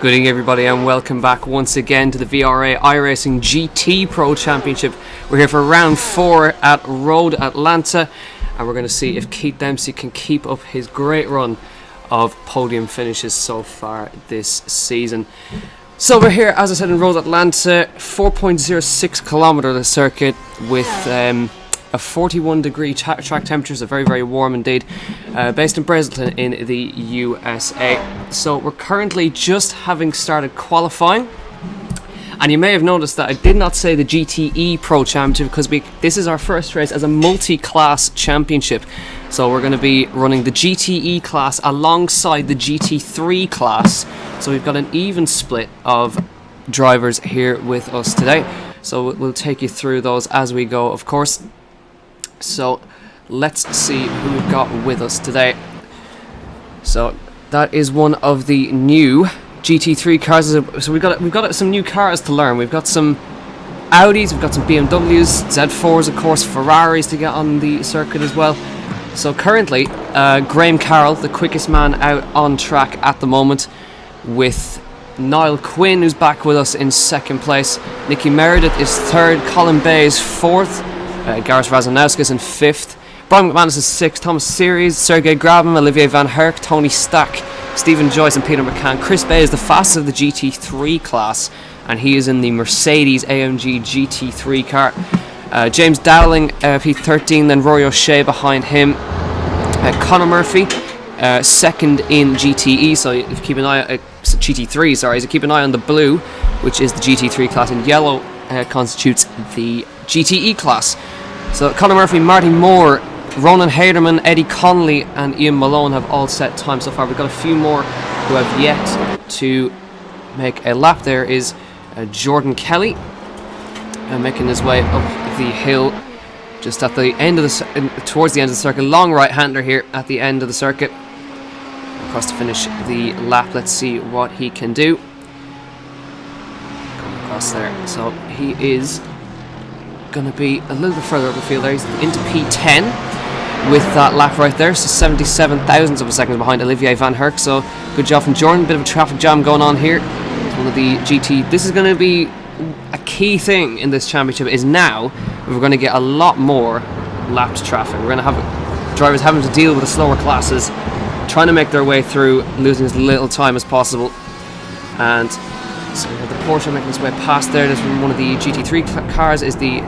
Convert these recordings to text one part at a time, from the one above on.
Good evening everybody and welcome back once again to the VRA iRacing GT Pro Championship. We're here for round 4 at Road Atlanta and we're going to see if Keith Dempsey can keep up his great run of podium finishes so far this season. So we're here, as I said, in Road Atlanta, 4.06 kilometre the circuit with a 41 degree track temperature, so very, very warm indeed, based in Brazelton in the USA. So we're currently just having started qualifying, and you may have noticed that I did not say the GTE Pro Championship because this is our first race as a multi-class championship. So we're going to be running the GTE class alongside the GT3 class. So we've got an even split of drivers here with us today. So we'll take you through those as we go, of course. So let's see who we've got with us today. So that is one of the new GT3 cars. So we've got some new cars to learn. We've got some Audis, we've got some BMWs, Z4s, of course, Ferraris to get on the circuit as well. So currently, Graham Carroll, the quickest man out on track at the moment, with Niall Quinn, who's back with us in second place. Nicky Meredith is third, Colin Bay is fourth, Gareth Razanauskas in fifth, Brian McManus is sixth, Thomas Series, Sergey Grabin, Olivier Van Herk, Tony Stack, Stephen Joyce and Peter McCann. Chris Bay is the fastest of the GT3 class, and he is in the Mercedes AMG GT3 car. James Dowling, P13, then Rory O'Shea behind him. Conor Murphy, second in GTE, so if you keep an eye GT3, sorry, so keep an eye on the blue, which is the GT3 class, and yellow constitutes the GTE class. So Conor Murphy, Marty Moore, Ronan Haderman, Eddie Connolly and Ian Malone have all set time so far. We've got a few more who have yet to make a lap. There is Jordan Kelly making his way up the hill just at the end of towards the end of the circuit. Long right-hander here at the end of the circuit. Across to finish the lap. Let's see what he can do. Come across there. So he is going to be a little bit further up the field there. He's into P10 with that lap right there. So 77 thousandths of a second behind Olivier Van Herk. So good job from Jordan. Bit of a traffic jam going on here. It's one of the GT. This is going to be a key thing in this championship. Is now we're going to get a lot more lapped traffic. We're going to have drivers having to deal with the slower classes, trying to make their way through, losing as little time as possible. And so the Porsche making its way past there. This is one of the GT3 cars is the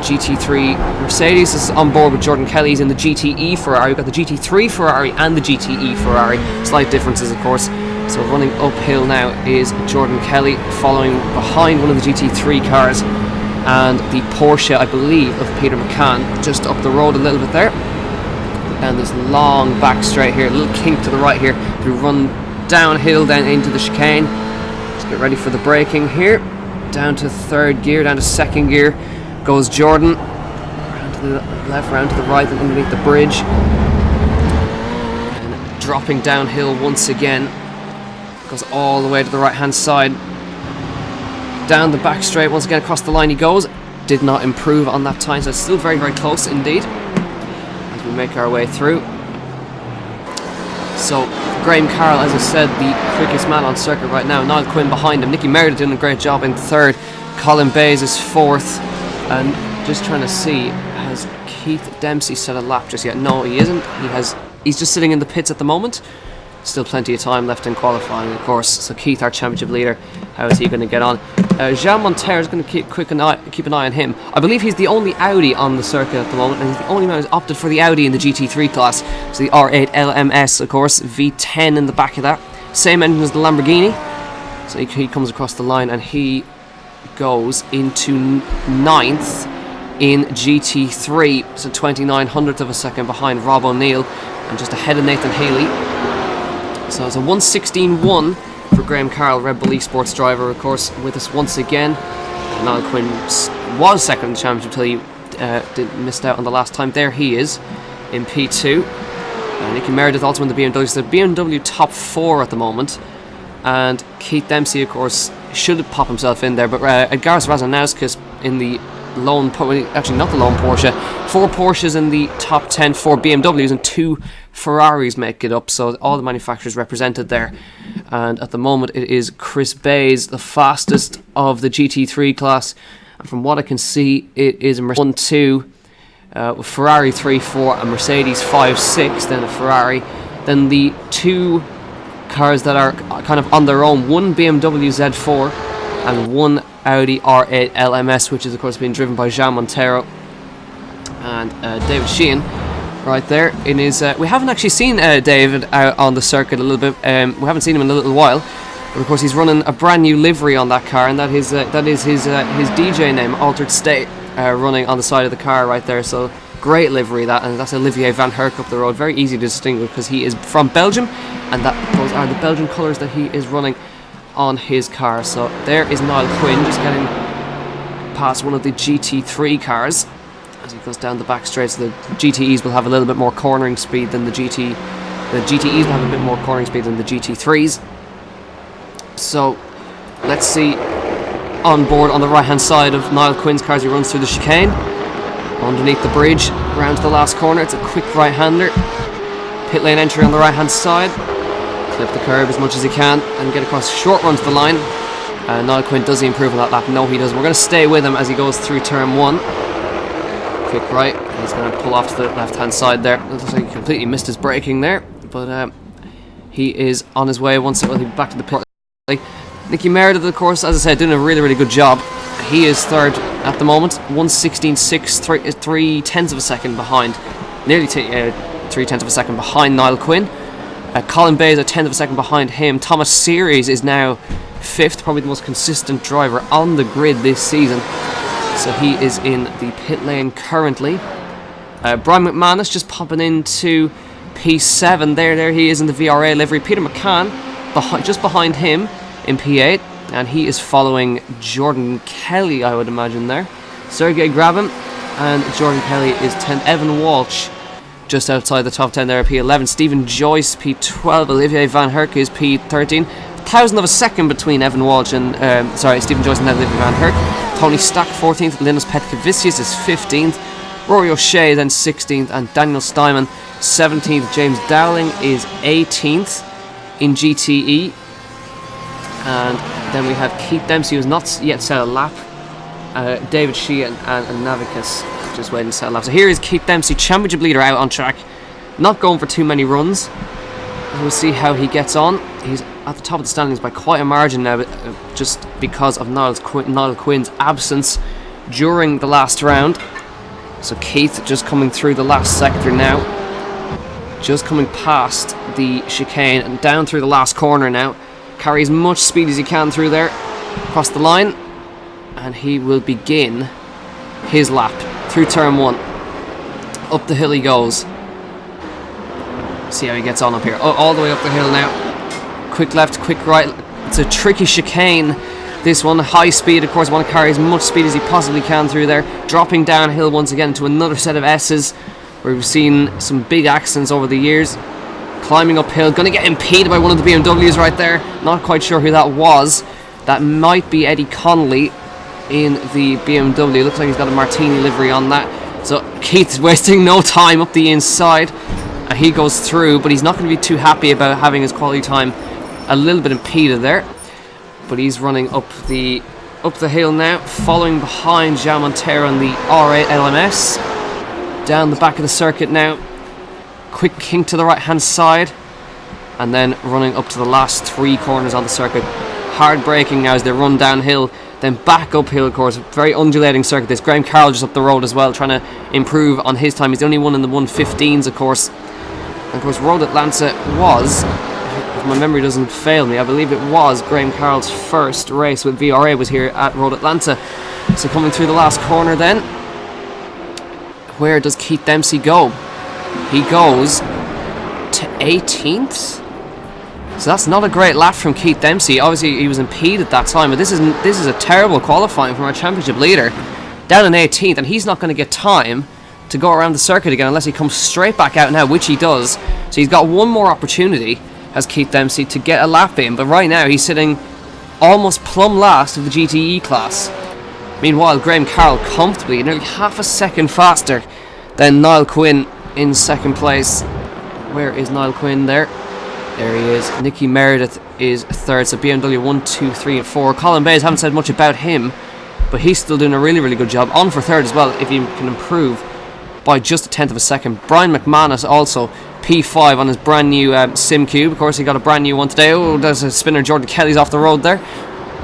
GT3 Mercedes. This is on board with Jordan Kelly. He's in the GTE Ferrari. We've got the GT3 Ferrari and the GTE Ferrari. Slight differences, of course. So running uphill now is Jordan Kelly, following behind one of the GT3 cars and the Porsche, I believe, of Peter McCann, just up the road a little bit there. And this long back straight here, a little kink to the right here. We run downhill down into the chicane. Let's get ready for the braking here. Down to third gear, down to second gear goes Jordan. Round to the left, round to the right, and underneath the bridge. And dropping downhill once again. Goes all the way to the right hand side. Down the back straight, once again across the line he goes. Did not improve on that time, so it's still very, very close indeed. We make our way through. So Graham Carroll, as I said, the quickest man on circuit right now. Niall Quinn behind him. Nicky Meredith doing a great job in third. Colin Bays is fourth. And just trying to see, has Keith Dempsey set a lap just yet? No, he isn't. He's just sitting in the pits at the moment. Still plenty of time left in qualifying, of course. So Keith, our championship leader, how is he going to get on? Jean Monter is going to keep an eye on him. I believe he's the only Audi on the circuit at the moment, and he's the only man who's opted for the Audi in the GT3 class. So the R8 LMS, of course, V10 in the back of that. Same engine as the Lamborghini. So he comes across the line and he goes into 9th in GT3. So 29/100th of a second behind Rob O'Neill and just ahead of Nathan Haley. So it's a 1:16.1 for Graham Carroll, Red Bull Esports driver, of course, with us once again. Niall Quinn was second in the championship until he missed out on the last time. There he is in P2. Nicky Meredith also in the BMW. So the BMW top 4 at the moment. And Keith Dempsey, of course, should pop himself in there. But Gareth Razanauskas in the actually not the lone Porsche. 4 Porsches in the top 10, 4 BMWs and 2 Ferraris make it up, so all the manufacturers represented there. And at the moment it is Chris Bayes, the fastest of the GT3 class, and from what I can see it is a Mercedes 1-2, with Ferrari 3-4, a Mercedes 5-6, then a Ferrari, then the 2 cars that are kind of on their own, one BMW Z4 and one Audi R8 LMS, which is of course being driven by Jean Montero and David Sheehan right there in his we haven't actually seen David out on the circuit a little bit. We haven't seen him in a little while, but of course he's running a brand new livery on that car, and that is his DJ name, Altered State, running on the side of the car right there. So great livery that, and that's Olivier Van Herk up the road. Very easy to distinguish because he is from Belgium, and those are the Belgian colours that he is running on his car. So there is Niall Quinn just getting past one of the GT3 cars as he goes down the back straight. So the GTEs will have a little bit more cornering speed than the GTEs will have a bit more cornering speed than the GT3s. So let's see on board on the right hand side of Niall Quinn's car as he runs through the chicane underneath the bridge, round to the last corner. It's a quick right hander, pit lane entry on the right hand side, clip the curb as much as he can and get across a short run to the line. Niall Quinn, does he improve on that lap? No, he doesn't. We're going to stay with him as he goes through turn 1. Quick right, he's going to pull off to the left hand side there. It looks like he completely missed his braking there, but he is on his way once he'll be back to the pit. Nicky Meredith, of course, as I said, doing a really, really good job. He is third at the moment, 1:16.6, 3/10 of a second behind, nearly 3/10 of a second behind Niall Quinn. Colin Bayes a 10th of a second behind him. Thomas Series is now 5th, probably the most consistent driver on the grid this season. So he is in the pit lane currently. Brian McManus just popping into P7. There he is in the VRA livery. Peter McCann just behind him in P8. And he is following Jordan Kelly, I would imagine there. Sergey Grabin and Jordan Kelly is 10th. Evan Walsh just outside the top 10 there at P11. Stephen Joyce, P12. Olivier Van Herk is P13. 1,000 of a second between Evan Walsh and Stephen Joyce and Olivier Van Herk. Tony Stack 14th. Linus Petkevicius is 15th. Rory O'Shea then 16th, and Daniel Steinman 17th. James Dowling is 18th in GTE. And then we have Keith Dempsey, who's not yet set a lap. David Sheehan and Navicus just waiting to set a lap. So here is Keith Dempsey, championship leader, out on track. Not going for too many runs. We'll see how he gets on. He's at the top of the standings by quite a margin now, just because of Niall Quinn's absence during the last round. So Keith just coming through the last sector now. Just coming past the chicane and down through the last corner now. Carry as much speed as he can through there, across the line, and he will begin his lap through turn 1. Up the hill he goes. See how he gets on up here. All the way up the hill now. Quick left, quick right. It's a tricky chicane. This one, high speed, of course, want to carry as much speed as he possibly can through there. Dropping downhill once again to another set of S's, where we've seen some big accidents over the years. Climbing uphill, going to get impeded by one of the BMWs right there. Not quite sure who that was. That might be Eddie Connolly in the BMW. Looks like he's got a Martini livery on that. So Keith's wasting no time up the inside, and he goes through, but he's not going to be too happy about having his quality time a little bit impeded there. But he's running up the hill now, following behind Jean Montero on the R8 LMS. Down the back of the circuit now. Quick kink to the right hand side, and then running up to the last 3 corners on the circuit. Hard braking now as they run downhill, then back uphill, of course. Very undulating circuit this. Graham Carroll just up the road as well, trying to improve on his time. He's the only one in the 1:15s, of course. And of course, Road Atlanta was, if my memory doesn't fail me, I believe it was Graham Carroll's first race with VRA was here at Road Atlanta. So coming through the last corner then, where does Keith Dempsey go? He goes to 18th. So that's not a great lap from Keith Dempsey. Obviously he was impeded that time, but this is a terrible qualifying from our championship leader. Down in 18th, and he's not going to get time to go around the circuit again unless he comes straight back out now, which he does. So he's got one more opportunity as Keith Dempsey to get a lap in, but right now he's sitting almost plumb last of the GTE class. Meanwhile, Graham Carroll comfortably, nearly half a second faster than Niall Quinn in second place. Where is Niall Quinn there? There he is. Nicky Meredith is third, so BMW 1, 2, 3 and 4. Colin Bays, haven't said much about him, but he's still doing a really, really good job. On for third as well, if he can improve by just a tenth of a second. Brian McManus also P5 on his brand new Sim Cube. Of course, he got a brand new one today. Oh, there's a spinner. Jordan Kelly's off the road there,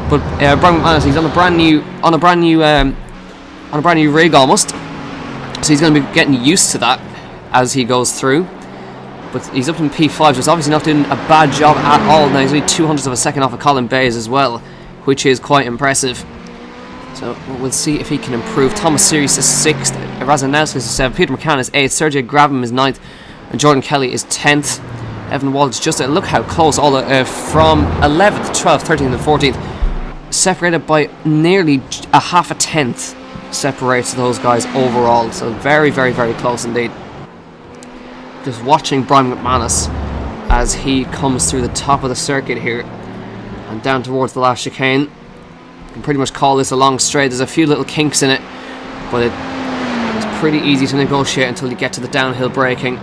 but Brian McManus, he's on a brand new rig almost, so he's going to be getting used to that as he goes through. But he's up in P5, so he's obviously not doing a bad job at all. Now he's only 200ths of a second off of Colin Bays as well, which is quite impressive. So we'll see if he can improve. Thomas Series is 6th, Razanowskis is 7th, Peter McCann is 8th, Sergey Grabham is 9th, and Jordan Kelly is 10th. Evan Walsh, just look how close, all from 11th, 12th, 13th and 14th, separated by nearly a half a tenth separates those guys overall. So very, very, very close indeed. Just watching Brian McManus as he comes through the top of the circuit here and down towards the last chicane. You can pretty much call this a long straight. There's a few little kinks in it, but it's pretty easy to negotiate until you get to the downhill braking.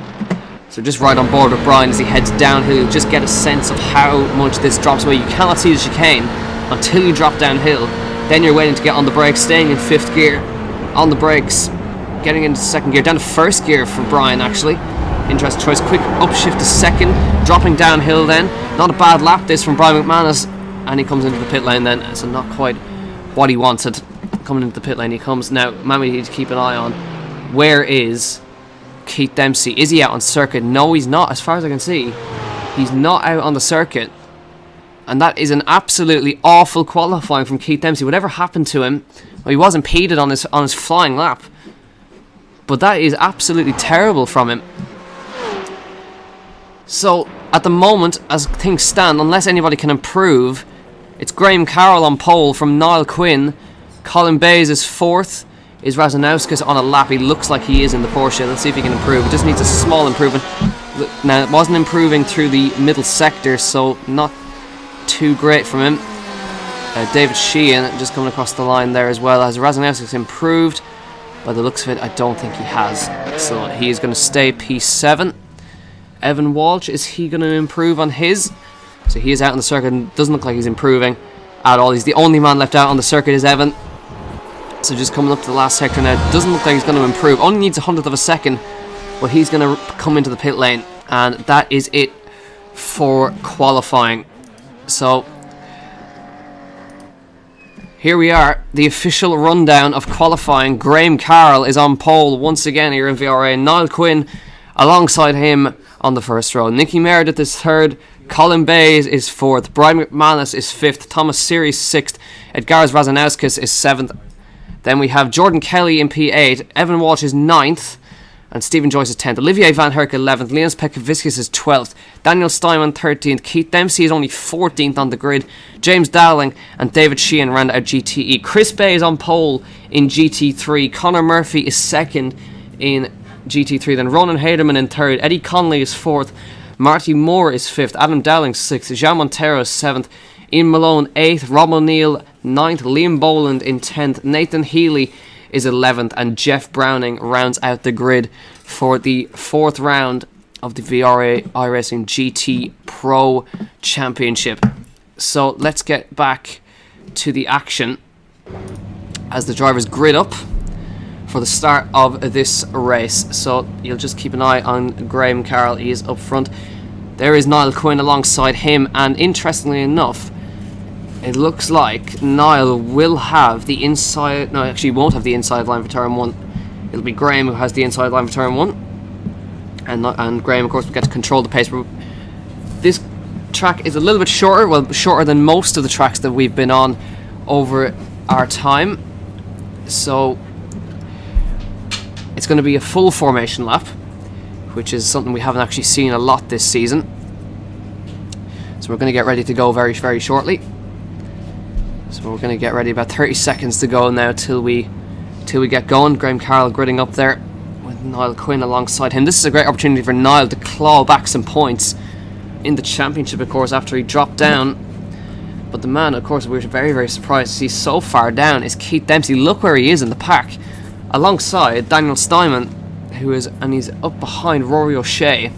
So just right on board with Brian as he heads downhill. You'll just get a sense of how much this drops away. You cannot see the chicane until you drop downhill. Then you're waiting to get on the brakes, staying in 5th gear, on the brakes, getting into 2nd gear, down to 1st gear for Brian actually. Interesting choice. Quick upshift to 2nd, dropping downhill then. Not a bad lap this from Brian McManus, and he comes into the pit lane then, so not quite what he wanted. Coming into the pit lane he comes. Now, man, we need to keep an eye on, where is Keith Dempsey? Is he out on circuit? No, he's not. As far as I can see, he's not out on the circuit, and that is an absolutely awful qualifying from Keith Dempsey. Whatever happened to him, well, he was impeded on his flying lap, but that is absolutely terrible from him. So, at the moment, as things stand, unless anybody can improve, it's Graham Carroll on pole from Niall Quinn. Colin Bays is 4th. Is Razanowskis on a lap? He looks like he is in the Porsche. Let's see if he can improve. It just needs a small improvement. Now, it wasn't improving through the middle sector, so not too great from him. David Sheehan just coming across the line there as well. Has Razanowskis improved? By the looks of it, I don't think he has. So, he is going to stay P7. Evan Walsh, is he going to improve on his? So he is out on the circuit and doesn't look like he's improving at all. He's the only man left out on the circuit is Evan. So just coming up to the last sector now, doesn't look like he's going to improve. Only needs 100th of a second, but he's going to come into the pit lane. And that is it for qualifying. So here we are, the official rundown of qualifying. Graham Carroll is on pole once again here in VRA. Niall Quinn alongside him on the first row. Nicky Meredith is 3rd. Colin Bays is 4th. Brian McManus is 5th. Thomas Series 6th. Edgaras Razanowskis is 7th. Then we have Jordan Kelly in P8. Evan Walsh is 9th. And Stephen Joyce is 10th. Olivier Van Herk 11th. Linus Pekaviskis is 12th. Daniel Steinman 13th. Keith Dempsey is only 14th on the grid. James Dowling and David Sheehan round out GTE. Chris Bay is on pole in GT3. Conor Murphy is 2nd in GT3. Then Ronan Haderman in 3rd. Eddie Conley is 4th. Marty Moore is 5th. Adam Dowling 6th. Jean Montero is 7th. Ian Malone 8th. Rob O'Neill 9th. Liam Boland in 10th. Nathan Healy is 11th. And Jeff Browning rounds out the grid for the 4th round of the VRA iRacing GT Pro Championship. So let's get back to the action as the drivers grid up for the start of this race. So you'll just keep an eye on Graham Carroll. He is up front. There is Niall Quinn alongside him, and interestingly enough, it looks like Niall will have the inside... No, actually won't have the inside line for turn 1. It'll be Graham who has the inside line for turn 1. And Graham, of course, will get to control the pace. This track is a little bit shorter, well, shorter than most of the tracks that we've been on over our time. So it's going to be a full formation lap, which is something we haven't actually seen a lot this season. So we're going to get ready to go very, very shortly. So we're going to get ready, about 30 seconds to go now till we get going. Graham Carroll gridding up there with Niall Quinn alongside him. This is a great opportunity for Niall to claw back some points in the championship, of course, after he dropped down But the man, of course, we're very, very surprised to see so far down is Keith Dempsey. Look where he is in the pack, alongside Daniel Steinman, he's up behind Rory O'Shea,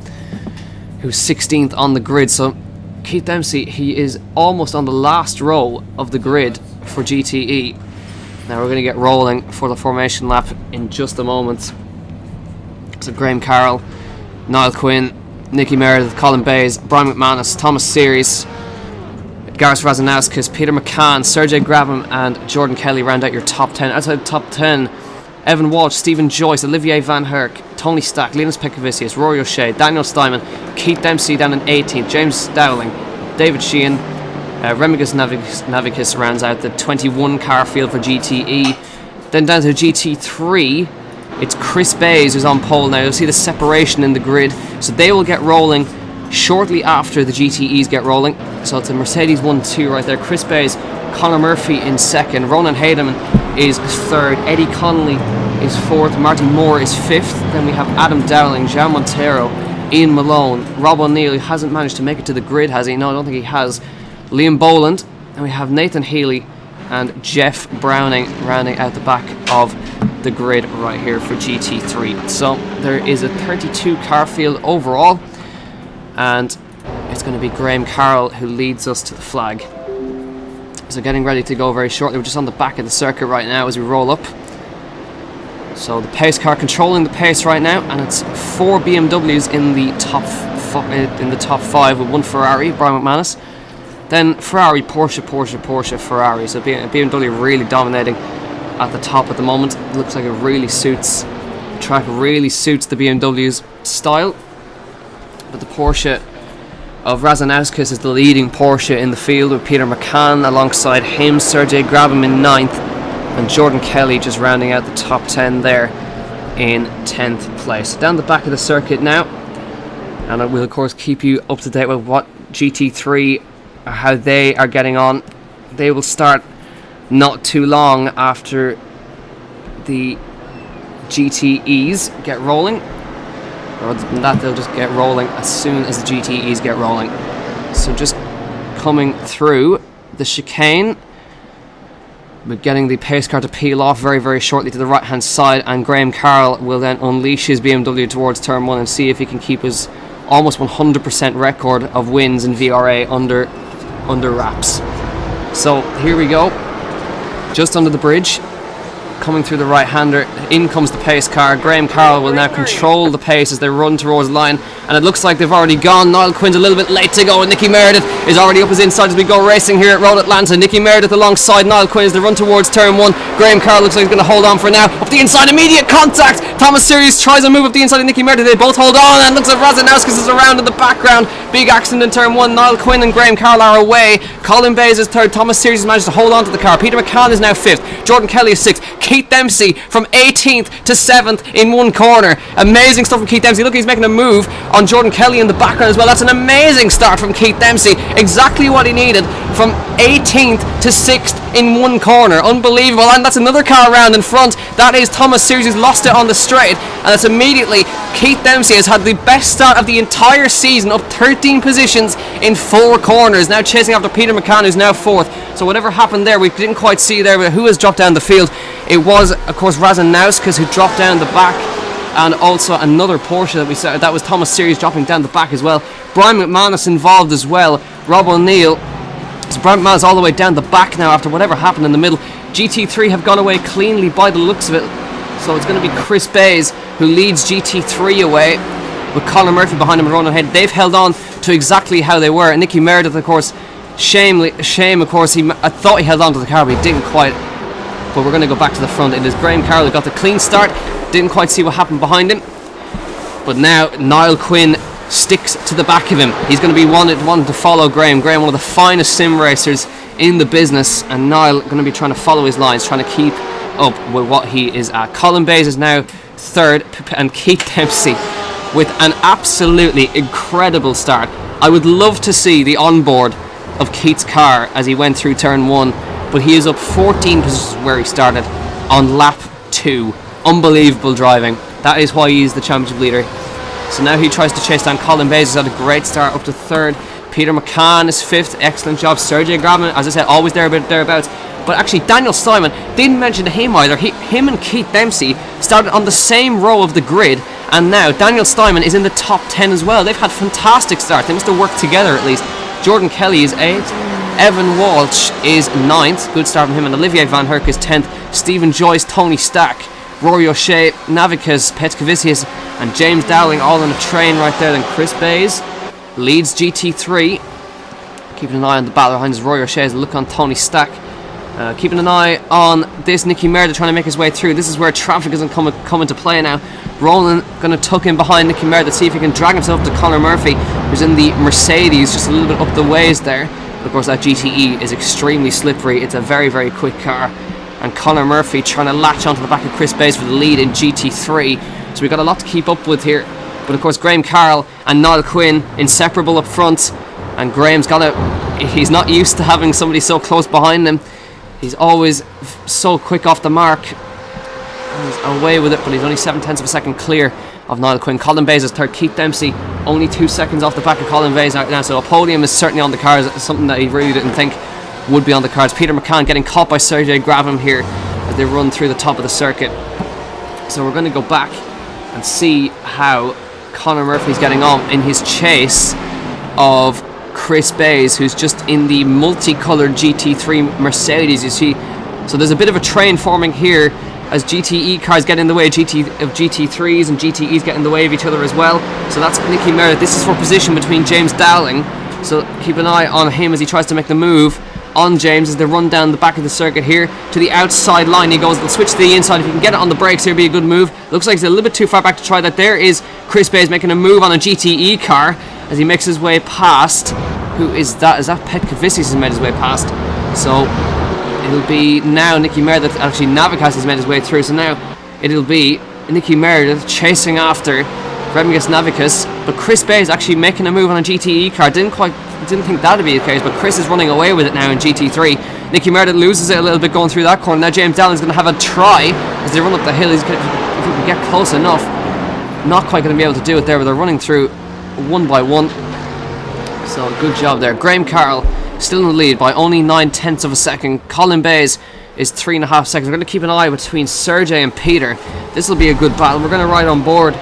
who's 16th on the grid. So Keith Dempsey, he is almost on the last row of the grid for GTE. Now we're going to get rolling for the formation lap in just a moment. So Graham Carroll, Niall Quinn, Nicky Meredith, Colin Bays, Brian McManus, Thomas Series, Gareth Razanauskas, Peter McCann, Sergey Grabham and Jordan Kelly round out your top 10. Outside the top 10, Evan Walsh, Stephen Joyce, Olivier Van Herk, Tony Stack, Linus Pekavicius, Rory O'Shea, Daniel Steinman, Keith Dempsey down in 18th, James Dowling, David Sheehan, Remigus Navicus rounds out the 21 car field for GTE. Then down to GT3, it's Chris Bays who's on pole now. You'll see the separation in the grid, so they will get rolling shortly after the GTEs get rolling. So it's a Mercedes 1-2 right there. Chris Bays, Conor Murphy in second, Ronan Hayden is third, Eddie Connolly is fourth, Martin Moore is fifth. Then we have Adam Dowling, João Monteiro, Ian Malone, Rob O'Neill, who hasn't managed to make it to the grid, has he? No, I don't think he has. Liam Boland, and we have Nathan Healy and Jeff Browning rounding out the back of the grid right here for GT3. So there is a 32 car field overall, and it's going to be Graham Carroll who leads us to the flag. So getting ready to go very shortly. We're just on the back of the circuit right now as we roll up. So the pace car controlling the pace right now, and it's 4 BMWs in the top 5 with 1 Ferrari, Brian McManus. Then Ferrari, Porsche, Ferrari. So BMW really dominating at the top at the moment. It looks like it really suits the track, really suits the BMW's style. But the Porsche of Razanauskas is the leading Porsche in the field, with Peter McCann alongside him, Sergey Grabham in 9th, and Jordan Kelly just rounding out the top 10 there in 10th place. Down the back of the circuit now, and I will of course keep you up to date with what GT3, how they are getting on. They will start not too long after the GTEs get rolling. Or other than that, they'll just get rolling as soon as the GTEs get rolling. So just coming through the chicane, we're getting the pace car to peel off very, very shortly to the right hand side, and Graham Carroll will then unleash his BMW towards turn 1 and see if he can keep his almost 100% record of wins in VRA under wraps. So here we go, just under the bridge, coming through the right-hander, in comes the pace car. Graham Carroll will now control the pace as they run towards the line, and it looks like they've already gone. Niall Quinn's a little bit late to go, and Nicky Meredith is already up his inside as we go racing here at Road Atlanta. Nicky Meredith alongside Niall Quinn as they run towards turn 1. Graham Carroll looks like he's going to hold on for now. Up the inside, immediate contact. Thomas Series tries to move up the inside of Nicky Meredith. They both hold on, and looks like Razanauskas is around in the background. Big accident in turn 1. Niall Quinn and Graham Carroll are away. Colin Bays is third. Thomas Series has managed to hold on to the car. Peter McCann is now 5th. Jordan Kelly is 6th. Keith Dempsey from 18th to 7th in one corner. Amazing stuff from Keith Dempsey. Look, he's making a move on Jordan Kelly in the background as well. That's an amazing start from Keith Dempsey. Exactly what he needed, from 18th to 6th in one corner. Unbelievable. And that's another car around in front. That is Thomas Series, who's lost it on the straight, and it's immediately Keith Dempsey has had the best start of the entire season, up 13 positions in 4 corners, now chasing after Peter McCann, who's now 4th. So whatever happened there, we didn't quite see there, but who has dropped down the field? It was, of course, Razanauskas who dropped down the back, and also another Porsche that we saw. That was Thomas Series dropping down the back as well. Brian McManus involved as well. Rob O'Neill. So Brian McManus all the way down the back now after whatever happened in the middle. GT3 have gone away cleanly by the looks of it. So it's going to be Chris Bays who leads GT3 away, with Conor Murphy behind him and Ronan Hayden. They've held on to exactly how they were. And Nicky Meredith, of course, shame, of course, I thought he held on to the car, but he didn't quite. But we're going to go back to the front. It is Graham Carroll who got the clean start. Didn't quite see what happened behind him. But now Niall Quinn sticks to the back of him. He's going to be wanting to follow Graham. Graham, one of the finest sim racers in the business, and Niall going to be trying to follow his lines, trying to keep up with what he is at. Colin Bays is now 3rd, and Keith Dempsey with an absolutely incredible start. I would love to see the onboard of Keith's car as he went through turn 1, but he is up 14 positions where he started on lap 2. Unbelievable driving. That is why he is the championship leader. So now he tries to chase down Colin Bays, who's had a great start up to 3rd. Peter McCann is 5th. Excellent job. Sergey Grabman, as I said, always thereabouts. But actually, Daniel Simon, didn't mention him either. Him and Keith Dempsey started on the same row of the grid, and now Daniel Simon is in the top 10 as well. They've had fantastic starts. They must have worked together at least. Jordan Kelly is 8th. Evan Walsh is 9th. Good start from him. And Olivier Van Herk is 10th. Stephen Joyce, Tony Stack, Rory O'Shea, Navikas, Petkavicius, and James Dowling all on a train right there. Then Chris Bays leads GT3. Keeping an eye on the battle behind us. Rory O'Shea has a look on Tony Stack. Keeping an eye on this Nicky Merda trying to make his way through. This is where traffic isn't come into play now. Roland going to tuck in behind Nicky Merda, see if he can drag himself to Conor Murphy, who's in the Mercedes, just a little bit up the ways there. But of course, that GTE is extremely slippery. It's a very, very quick car. And Conor Murphy trying to latch onto the back of Chris Bays for the lead in GT3. So we've got a lot to keep up with here. But of course, Graham Carroll and Niall Quinn inseparable up front. And Graham's he's not used to having somebody so close behind him. He's always so quick off the mark. He's away with it, but he's only 0.7 of a second clear of Niall Quinn. Colin Bays is 3rd. Keith Dempsey only 2 seconds off the back of Colin Bays now. So a podium is certainly on the cards. Something that he really didn't think would be on the cards. Peter McCann getting caught by Sergey Grabman here as they run through the top of the circuit. So we're going to go back and see how Conor Murphy's getting on in his chase of Chris Bays, who's just in the multicoloured GT3 Mercedes, you see. So there's a bit of a train forming here as GTE cars get in the way of GT3s, and GTEs get in the way of each other as well. So that's Nicky Merda. This is for position between James Dowling. So keep an eye on him as he tries to make the move on James as they run down the back of the circuit here to the outside line. He goes, they'll switch to the inside. If you can get it on the brakes here, be a good move. Looks like he's a little bit too far back to try that. There is Chris Bays making a move on a GTE car as he makes his way past. Who is that? Is that Petkavicius has made his way past? So it'll be now Nicky Merda. Actually, Navikas has made his way through. So now it'll be Nicky Merda chasing after Remigus Navikas. But Chris Bays actually making a move on a GTE car. Didn't think that'd be the case, but Chris is running away with it now in GT3. Nicky Merda loses it a little bit going through that corner. Now James Dowling's going to have a try as they run up the hill. If he can get close enough, not quite going to be able to do it there, but they're running through one by one. So good job there. Graham Carroll still in the lead by only 0.9 of a second. Colin Bays is 3.5 seconds. We're going to keep an eye between Sergey and Peter. This will be a good battle. We're going to ride on board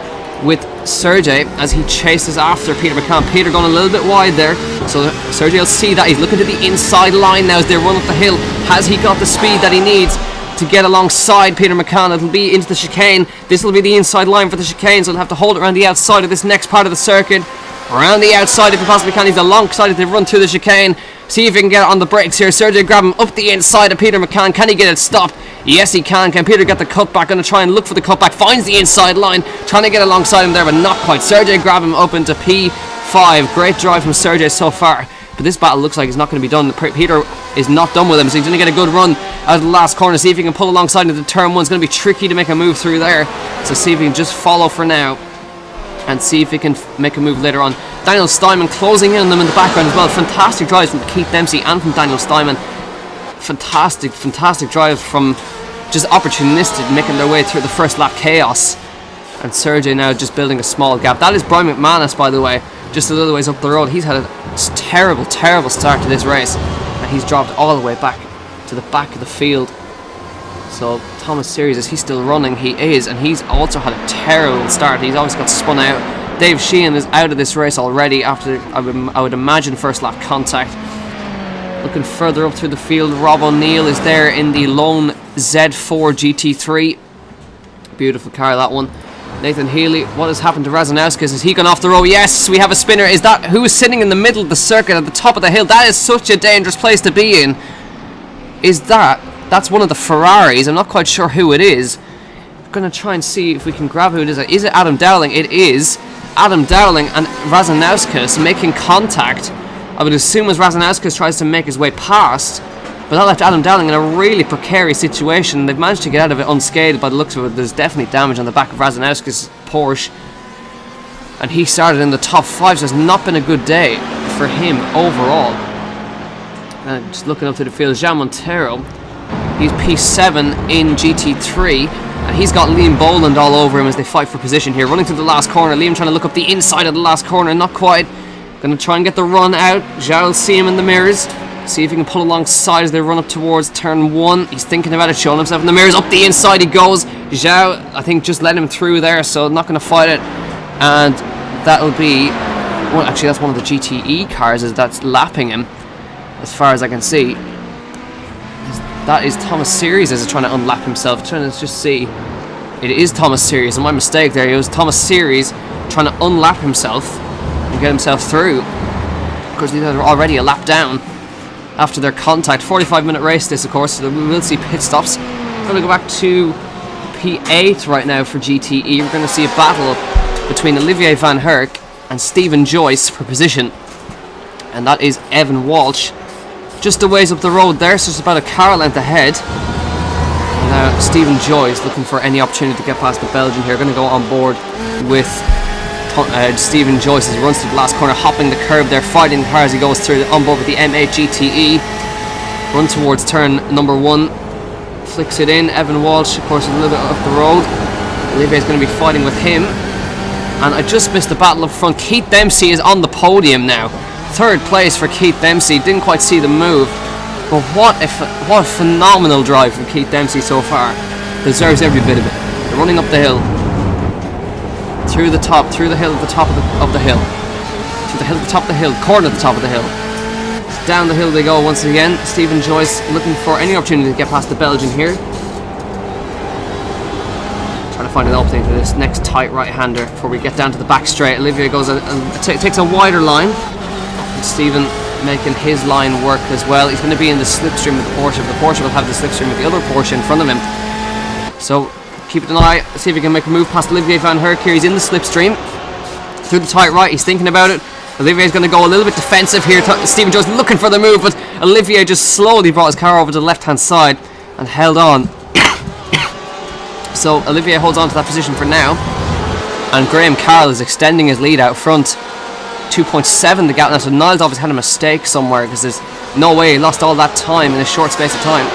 with Sergey as he chases after Peter McCann. Peter going a little bit wide there, so Sergey will see that. He's looking to the inside line now as they run up the hill. Has he got the speed that he needs to get alongside Peter McCann? It'll be into the chicane. This will be the inside line for the chicane, so he'll have to hold it around the outside of this next part of the circuit. Around the outside if he possibly can. He's alongside it to run through the chicane. See if he can get on the brakes here. Sergey grab him up the inside of Peter McCann. Can he get it stopped? Yes, he can. Can Peter get the cutback? Going to try and look for the cutback. Finds the inside line. Trying to get alongside him there, but not quite. Sergey grab him up into P5. Great drive from Sergey so far. But this battle looks like it's not going to be done. Peter is not done with him, so he's going to get a good run out of the last corner. See if he can pull alongside into turn one. It's going to be tricky to make a move through there. So see if he can just follow for now and see if he can make a move later on. Daniel Steinman closing in on them in the background as well. Fantastic drives from Keith Dempsey and from Daniel Steinman. Fantastic drives from just opportunistic, making their way through the first lap chaos. And Sergey now just building a small gap. That is Brian McManus, by the way, just a little ways up the road. He's had a terrible start to this race, and he's dropped all the way back to the back of the field. So Thomas Series, is he still running? He is, and he's also had a terrible start. He's always got spun out. Dave Sheehan is out of this race already after, I would imagine, first lap contact. Looking further up through the field, Rob O'Neill is there in the lone Z4 GT3. Beautiful car, that one. Nathan Healy, what has happened to Razanauskas? Has he gone off the road? Yes, we have a spinner. Is that who is sitting in the middle of the circuit at the top of the hill? That is such a dangerous place to be in. That's one of the Ferraris. I'm not quite sure who it is. I'm going to try and see if we can grab who it is. Is it Adam Dowling? It is Adam Dowling and Razanauskas making contact. I would assume as Razanauskas tries to make his way past, but that left Adam Dowling in a really precarious situation. They've managed to get out of it unscathed by the looks of it. There's definitely damage on the back of Razanauskas' Porsche, and he started in the top 5, so it's not been a good day for him overall. And just looking up to the field, Jean Montero, he's P7 in GT3, and he's got Liam Boland all over him as they fight for position here. Running through the last corner, Liam trying to look up the inside of the last corner, not quite. Gonna try and get the run out. Zhao will see him in the mirrors. See if he can pull alongside as they run up towards turn 1. He's thinking about it, showing himself in the mirrors. Up the inside he goes. Zhao, I think, just let him through there, so not going to fight it. And that'll be... Well, actually, that's one of the GTE cars that's lapping him, as far as I can see. That is Thomas Series as he's trying to unlap himself. Trying to just see... It is Thomas Series, and my mistake there. It was Thomas Series trying to unlap himself and get himself through. Of course, these guys are already a lap down after their contact. 45-minute race this, of course, so we will see pit stops. We're going to go back to P8 right now for GTE. We're going to see a battle between Olivier Van Herk and Stephen Joyce for position. And that is Evan Walsh. Just a ways up the road there, so it's about a car length ahead. And now Stephen Joyce looking for any opportunity to get past the Belgian here. Going to go on board with Stephen Joyce as he runs to the last corner, hopping the curb there, fighting the car as he goes through, on board with the M8 GTE. Run towards turn number 1, flicks it in. Evan Walsh, of course, a little bit up the road. Olivier's going to be fighting with him. And I just missed the battle up front. Keith Dempsey is on the podium now. 3rd place for Keith Dempsey. Didn't quite see the move, but what a phenomenal drive from Keith Dempsey so far. Deserves every bit of it. They're running up the hill. Through the top, through the hill at the top of the hill. Through the hill at the top of the hill, corner at the top of the hill. Down the hill they go once again. Stephen Joyce looking for any opportunity to get past the Belgian here. Trying to find an opening to this next tight right-hander before we get down to the back straight. Olivier goes takes a wider line. And Stephen making his line work as well. He's going to be in the slipstream of the Porsche. The Porsche will have the slipstream of the other Porsche in front of him. So keep an eye, see if he can make a move past Olivier Van Herk here. He's in the slipstream. Through the tight right, he's thinking about it. Olivier's going to go a little bit defensive here. Stephen Joyce looking for the move, but Olivier just slowly brought his car over to the left-hand side and held on. So Olivier holds on to that position for now. And Graham Carroll is extending his lead out front. 2.7 the gap now, so Niles obviously had a mistake somewhere, because there's no way he lost all that time in a short space of time.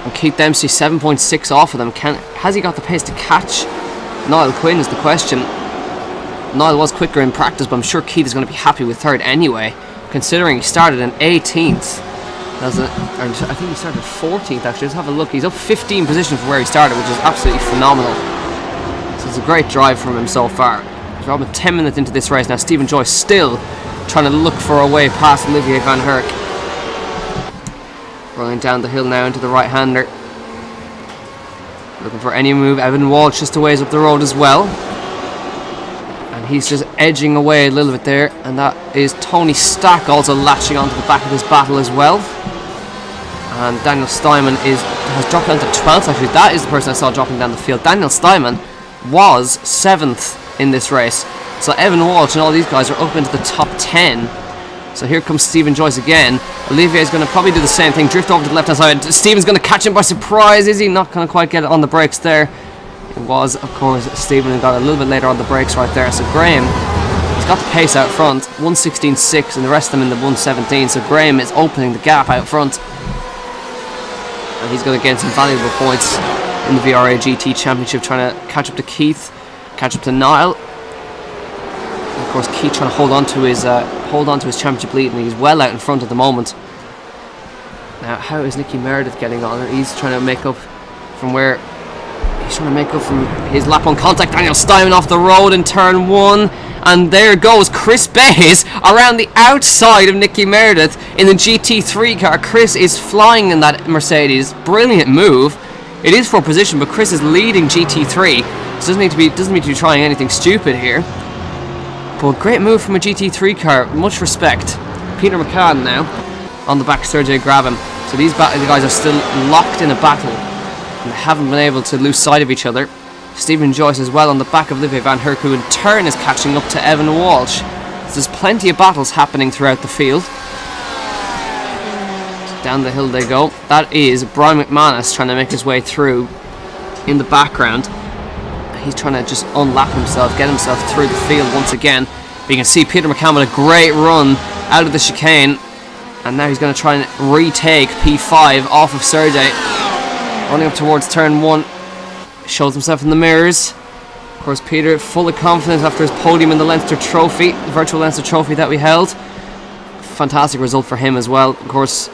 And Keith Dempsey 7.6 off of them. Has he got the pace to catch Niall Quinn is the question. Niall was quicker in practice, but I'm sure Keith is going to be happy with 3rd anyway, considering he started in 18th. I think he started 14th actually. Let's have a look. He's up 15 positions from where he started, which is absolutely phenomenal. So it's a great drive from him so far. We're about 10 minutes into this race now. Stephen Joyce still trying to look for a way past Olivier Van Herk. Rolling down the hill now into the right-hander. Looking for any move. Evan Walsh just a ways up the road as well. And he's just edging away a little bit there. And that is Tony Stack also latching onto the back of this battle as well. And Daniel Steinman has dropped down to 12th actually. That is the person I saw dropping down the field. Daniel Steinman was 7th in this race. So Evan Walsh and all these guys are up into the top 10. So here comes Stephen Joyce again. Olivier is going to probably do the same thing, drift over to the left hand side. Stephen's going to catch him by surprise. Is he not going to quite get it on the brakes there? It was, of course, Stephen who got a little bit later on the brakes right there. So Graham, he's got the pace out front, 1:16.6, and the rest of them in the 1:17. So Graham is opening the gap out front. And he's going to get some valuable points in the VRA GT Championship, trying to catch up to Keith, catch up to Niall. And of course, Keith trying to hold on to his championship lead, and he's well out in front at the moment. Now, how is Nicky Meredith getting on? He's trying to make up from his lap on contact. Daniel Steinman off the road in turn 1. And there goes Chris Bays around the outside of Nicky Meredith in the GT3 car. Chris is flying in that Mercedes. Brilliant move. It is for position, but Chris is leading GT3. So doesn't need to be trying anything stupid here. But great move from a GT3 car. Much respect. Peter McCann now on the back, Sergey Grabham. So these guys are still locked in a battle and haven't been able to lose sight of each other. Stephen Joyce as well on the back of Olivier Van Herk, who in turn is catching up to Evan Walsh. So there's plenty of battles happening throughout the field. Down the hill they go. That is Brian McManus trying to make his way through in the background. He's trying to just unlap himself, get himself through the field once again. But you can see Peter McCann with a great run out of the chicane. And now he's going to try and retake P5 off of Sergey. Running up towards turn 1. Shows himself in the mirrors. course, Peter full of confidence after his podium in the Leinster Trophy, the virtual Leinster Trophy that we held. Fantastic result for him as well. Of course,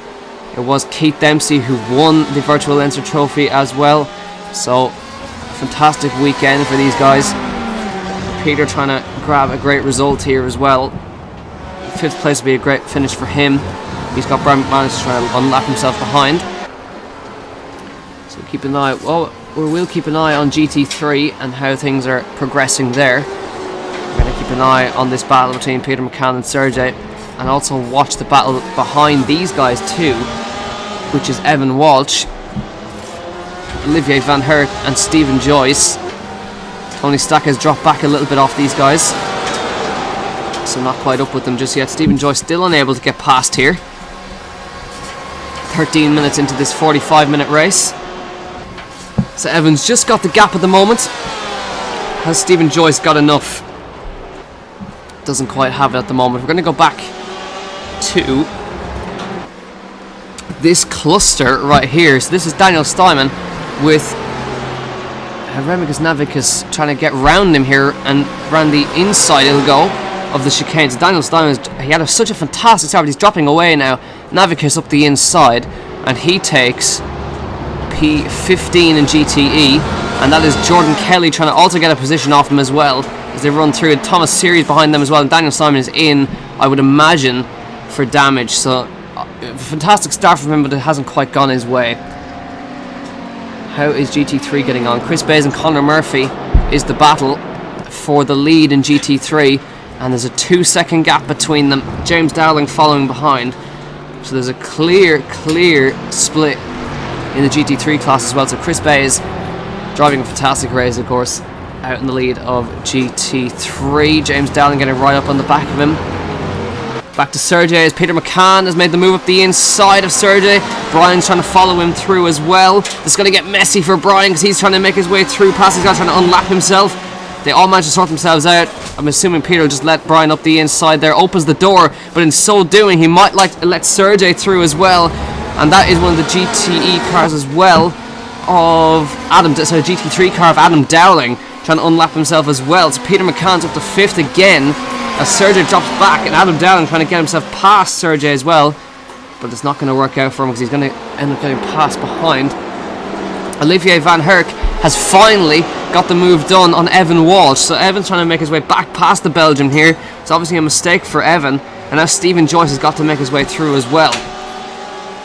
it was Keith Dempsey who won the virtual Leinster Trophy as well. So, fantastic weekend for these guys. Peter trying to grab a great result here as well. 5th place would be a great finish for him. He's got Brian McManus trying to unlap himself behind. So keep an eye. Well, we will keep an eye on GT3 and how things are progressing there. We're going to keep an eye on this battle between Peter McCann and Sergey, and also watch the battle behind these guys too, which is Evan Walsh, Olivier Van Herk and Stephen Joyce. Tony Stack has dropped back a little bit off these guys, so not quite up with them just yet. Stephen Joyce still unable to get past here. 13 minutes into this 45-minute race. So Evan's just got the gap at the moment. Has Stephen Joyce got enough? Doesn't quite have it at the moment. We're going to go back to this cluster right here. So this is Daniel Steinman with Remicus Navicus trying to get round him here, and around the inside it'll go of the chicane. So Daniel Steinman, he had such a fantastic start, but he's dropping away now. Navicus up the inside, and he takes P15 in GTE, and that is Jordan Kelly trying to also get a position off him as well as they run through. Thomas Series behind them as well, and Daniel Steinman is in, I would imagine, for damage. So fantastic start from him, but it hasn't quite gone his way. How is GT3 getting on? Chris Bayes and Conor Murphy is the battle for the lead in GT3, and there's a 2-second gap between them. James Dowling following behind, so there's a clear split in the GT3 class as well. So Chris Bayes driving a fantastic race, of course, out in the lead of GT3. James Dowling getting right up on the back of him. Back to Sergey as Peter McCann has made the move up the inside of Sergey. Brian's trying to follow him through as well. This is going to get messy for Brian because he's trying to make his way through past these guys, trying to unlap himself. They all manage to sort themselves out. I'm assuming Peter will just let Brian up the inside there, opens the door, but in so doing he might like to let Sergey through as well. And that is one of the GTE cars as well of GT3 car of Adam Dowling, trying to unlap himself as well. So Peter McCann's up to 5th again as Sergey drops back, and Adam Dowling trying to get himself past Sergey as well, but it's not going to work out for him because he's going to end up getting passed behind. Olivier Van Herk has finally got the move done on Evan Walsh, so Evan's trying to make his way back past the Belgian here. It's obviously a mistake for Evan, and now Stephen Joyce has got to make his way through as well.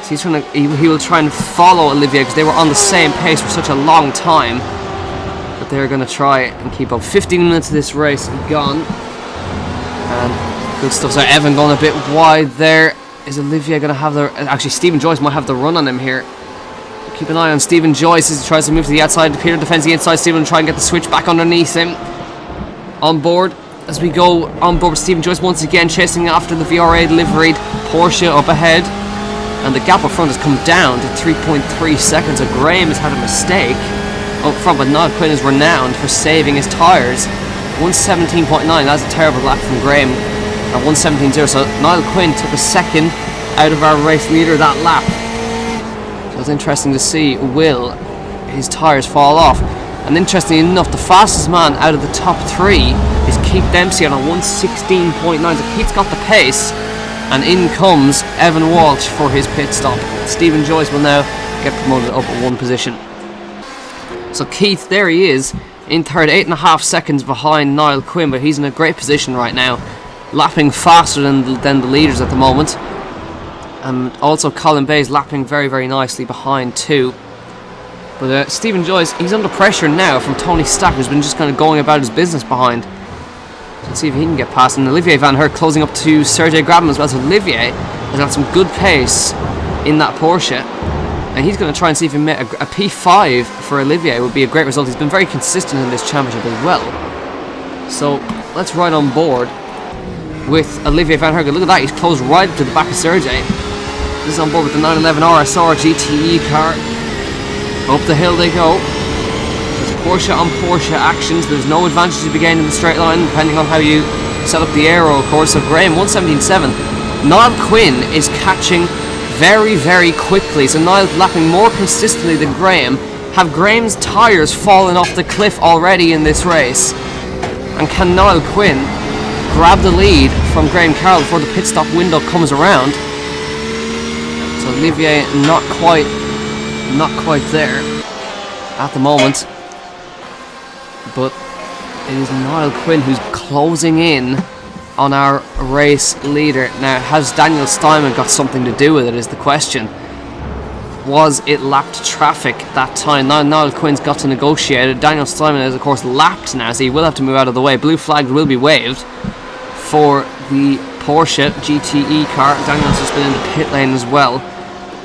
So he's trying to, he will try and follow Olivier because they were on the same pace for such a long time, but they're going to try and keep up. 15 minutes of this race gone, and good stuff. So Evan going a bit wide there. Is Olivier going to have the... Actually, Stephen Joyce might have the run on him here. Keep an eye on Stephen Joyce as he tries to move to the outside. Peter defends the inside. Stephen will try and get the switch back underneath him. On board as we go on board with Stephen Joyce once again, chasing after the VRA liveried Porsche up ahead. And the gap up front has come down to 3.3 seconds. So Graham has had a mistake up front, but Niall Quinn is renowned for saving his tyres. 117.9, that's a terrible lap from Graham at 117.0. So Niall Quinn took a second out of our race leader that lap. So it's interesting to see, will his tyres fall off? And interestingly enough, the fastest man out of the top 3 is Keith Dempsey on a 116.9. So Keith's got the pace, and in comes Evan Walsh for his pit stop. Stephen Joyce will now get promoted up at 1 position. So Keith, there he is in third, 8.5 seconds behind Niall Quinn, but he's in a great position right now, lapping faster than the leaders at the moment. And also Colin Bayes lapping very, very nicely behind too. But Stephen Joyce, he's under pressure now from Tony Stack, who's been just kind of going about his business behind. So let's see if he can get past. And Olivier Van Herk closing up to Sergey Grabham as well. So Olivier has got some good pace in that Porsche, and he's going to try and see if he can make a P5 for Olivier. Would be a great result. He's been very consistent in this championship as well. So let's ride on board with Olivier Van Herk. Look at that, he's closed right to the back of Sergey. This is on board with the 911 RSR GTE car. Up the hill they go. There's Porsche on Porsche actions. There's no advantage to be gained in the straight line, depending on how you set up the aero, of course. So Graham, 117.7. Niall Quinn is catching very, very quickly. So Niall's lapping more consistently than Graham. Have Graham's tyres fallen off the cliff already in this race? And can Niall Quinn grab the lead from Graham Carroll before the pit stop window comes around? So Olivier not quite there at the moment. But it is Niall Quinn who's closing in on our race leader. Now, has Daniel Steinman got something to do with it is the question. Was it lapped traffic that time? Now Niall Quinn's got to negotiate it. Daniel Steinman is of course lapped now, so he will have to move out of the way. Blue flags will be waved for the Porsche GTE car. Daniel's just been in the pit lane as well.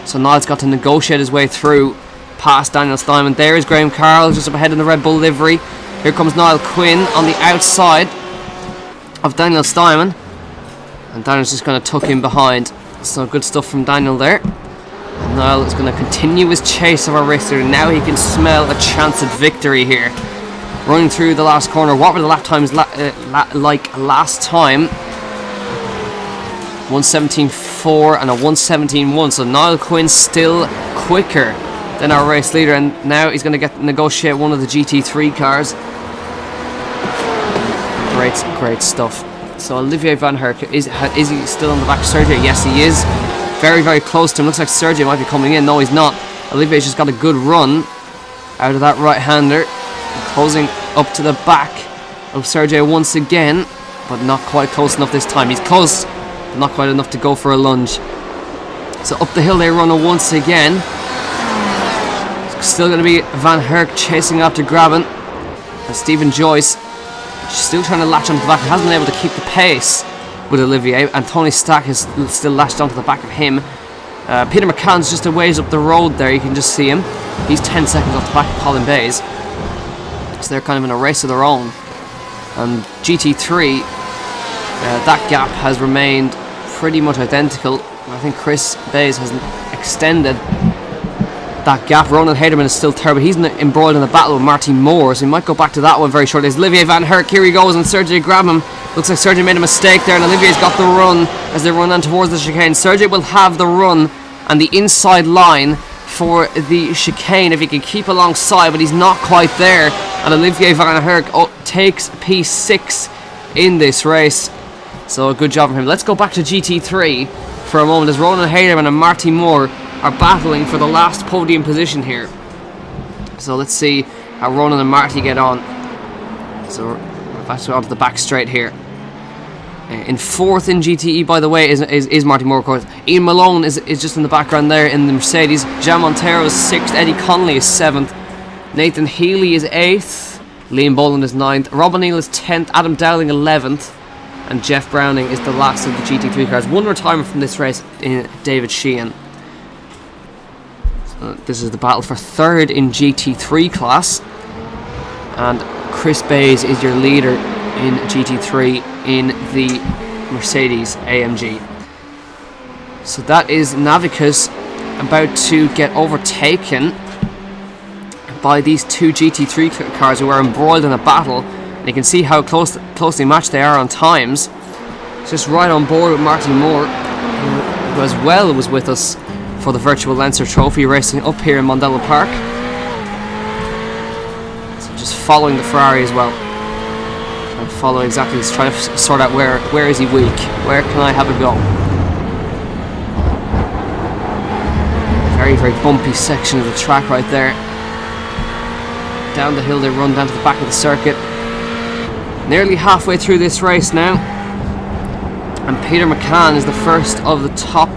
So Niall's got to negotiate his way through past Daniel Steinman. There is Graham Carroll just up ahead in the Red Bull livery. Here comes Niall Quinn on the outside of Daniel Steinman. And Daniel's just going to tuck in behind. So good stuff from Daniel there. And Niall is going to continue his chase of our racer. Now he can smell a chance at victory here. Running through the last corner. What were the lap times like last time? 1:17.4 and a 1:17.1. So Niall Quinn still quicker than our race leader. And now he's going to negotiate one of the GT3 cars. Great stuff. So Olivier Van Herk, is he still on the back of Sergio? Yes, he is. Very close to him. Looks like Sergio might be coming in. No, he's not. Olivier's just got a good run out of that right-hander. Closing up to the back of Sergio once again, but not quite close enough this time. He's close, but not quite enough to go for a lunge. So up the hill they run once again. Still going to be Van Herk chasing after Graben. And Stephen Joyce still trying to latch onto the back. He hasn't been able to keep the pace with Olivier. And Tony Stack is still latched onto the back of him. Peter McCann's just a ways up the road there. You can just see him. He's 10 seconds off the back of Colin Bays. So they're kind of in a race of their own. And GT3, that gap has remained pretty much identical. I think Chris Bays has extended that gap. Ronan Haderman is still third, but he's embroiled in a battle with Marty Moore, so he might go back to that one very shortly. As Olivier Van Herk, here he goes, and Sergio Grabham. Looks like Sergio made a mistake there, and Olivier's got the run as they run on towards the chicane. Sergio will have the run and the inside line for the chicane if he can keep alongside, but he's not quite there. And Olivier Van Herk takes P6 in this race. So a good job from him. Let's go back to GT3 for a moment as Ronan Haderman and Marty Moore are battling for the last podium position here. So let's see how Ronan and Marty get on. So we're back onto the back straight here. In fourth in GTE, by the way, is Marty Moore, of course. Ian Malone is just in the background there in the Mercedes. Jan Montero is 6th. Eddie Connolly is 7th. Nathan Healy is 8th. Liam Boland is 9th. Rob O'Neill is 10th. Adam Dowling 11th. And Jeff Browning is the last of the GT3 cars. One retirement from this race in David Sheehan. So this is the battle for third in GT3 class. And Chris Bays is your leader in GT3 in the Mercedes AMG. So that is Navicus about to get overtaken by these two GT3 cars who are embroiled in a battle. And you can see how closely matched they are on times. Just right on board with Marty Moore, who as well was with us for the Virtual Lancer Trophy racing up here in Mondello Park. So just following the Ferrari as well. And follow exactly, just trying to sort out where is he weak, where can I have a go. Very bumpy section of the track right there. Down the hill they run down to the back of the circuit. Nearly halfway through this race now, and Peter McCann is the first of the top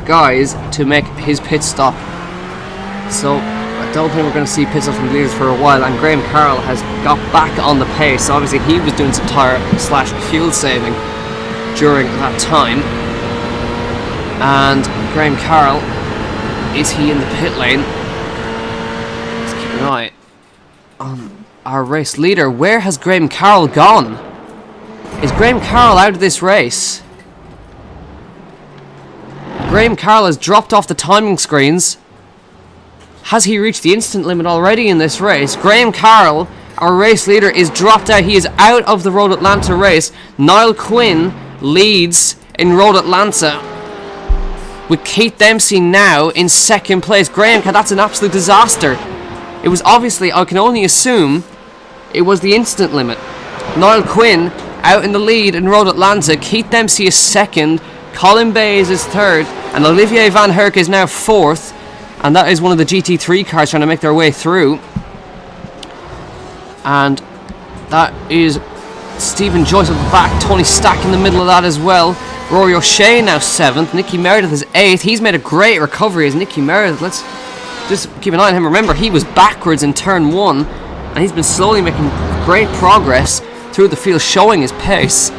guys to make his pit stop. So I don't think we're going to see pit stops from leaders for a while, and Graham Carroll has got back on the pace. Obviously he was doing some tyre / fuel saving during that time. And Graham Carroll, is he in the pit lane? Let's keep an eye on our race leader. Where has Graham Carroll gone? Is Graham Carroll out of this race? Graham Carroll has dropped off the timing screens. Has he reached the instant limit already in this race? Graham Carroll, our race leader, is dropped out. He is out of the Road Atlanta race. Niall Quinn leads in Road Atlanta, with Keith Dempsey now in second place. Graham, that's an absolute disaster It was obviously, I can only assume, it was the instant limit. Niall Quinn out in the lead in Road Atlanta. Keith Dempsey is second. Colin Bays is third. And Olivier Van Herk is now fourth. And that is one of the GT3 cars trying to make their way through. And that is Stephen Joyce at the back. Tony Stack in the middle of that as well. Rory O'Shea now 7th. Nicky Meredith is 8th. He's made a great recovery as Nicky Meredith. Let's just keep an eye on him. Remember, he was backwards in turn 1. And he's been slowly making great progress through the field, showing his pace.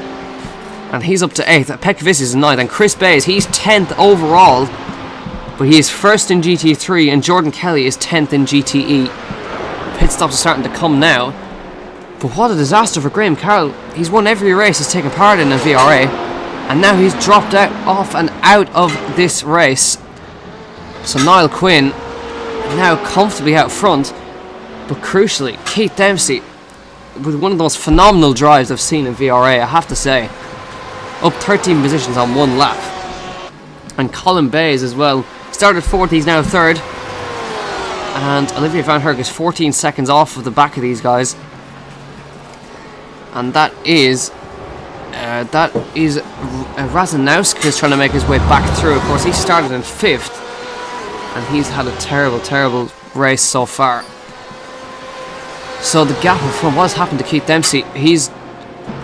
And he's up to 8th. Pekavicius is 9th. And Chris Bays, he's 10th overall. But he is 1st in GT3. And Jordan Kelly is 10th in GTE. Pit stops are starting to come now. But what a disaster for Graham Carroll. He's won every race he's taken part in VRA. And now he's dropped off and out of this race. So Niall Quinn now comfortably out front. But crucially, Keith Dempsey with one of the most phenomenal drives I've seen in VRA, I have to say. Up 13 positions on one lap. And Colin Bays as well. Started 4th, he's now 3rd. And Olivier Van Herk is 14 seconds off of the back of these guys. And that is Razanowski is trying to make his way back through. Of course, he started in 5th. And he's had a terrible, terrible race so far. So the gap from what's happened to Keith Dempsey, he's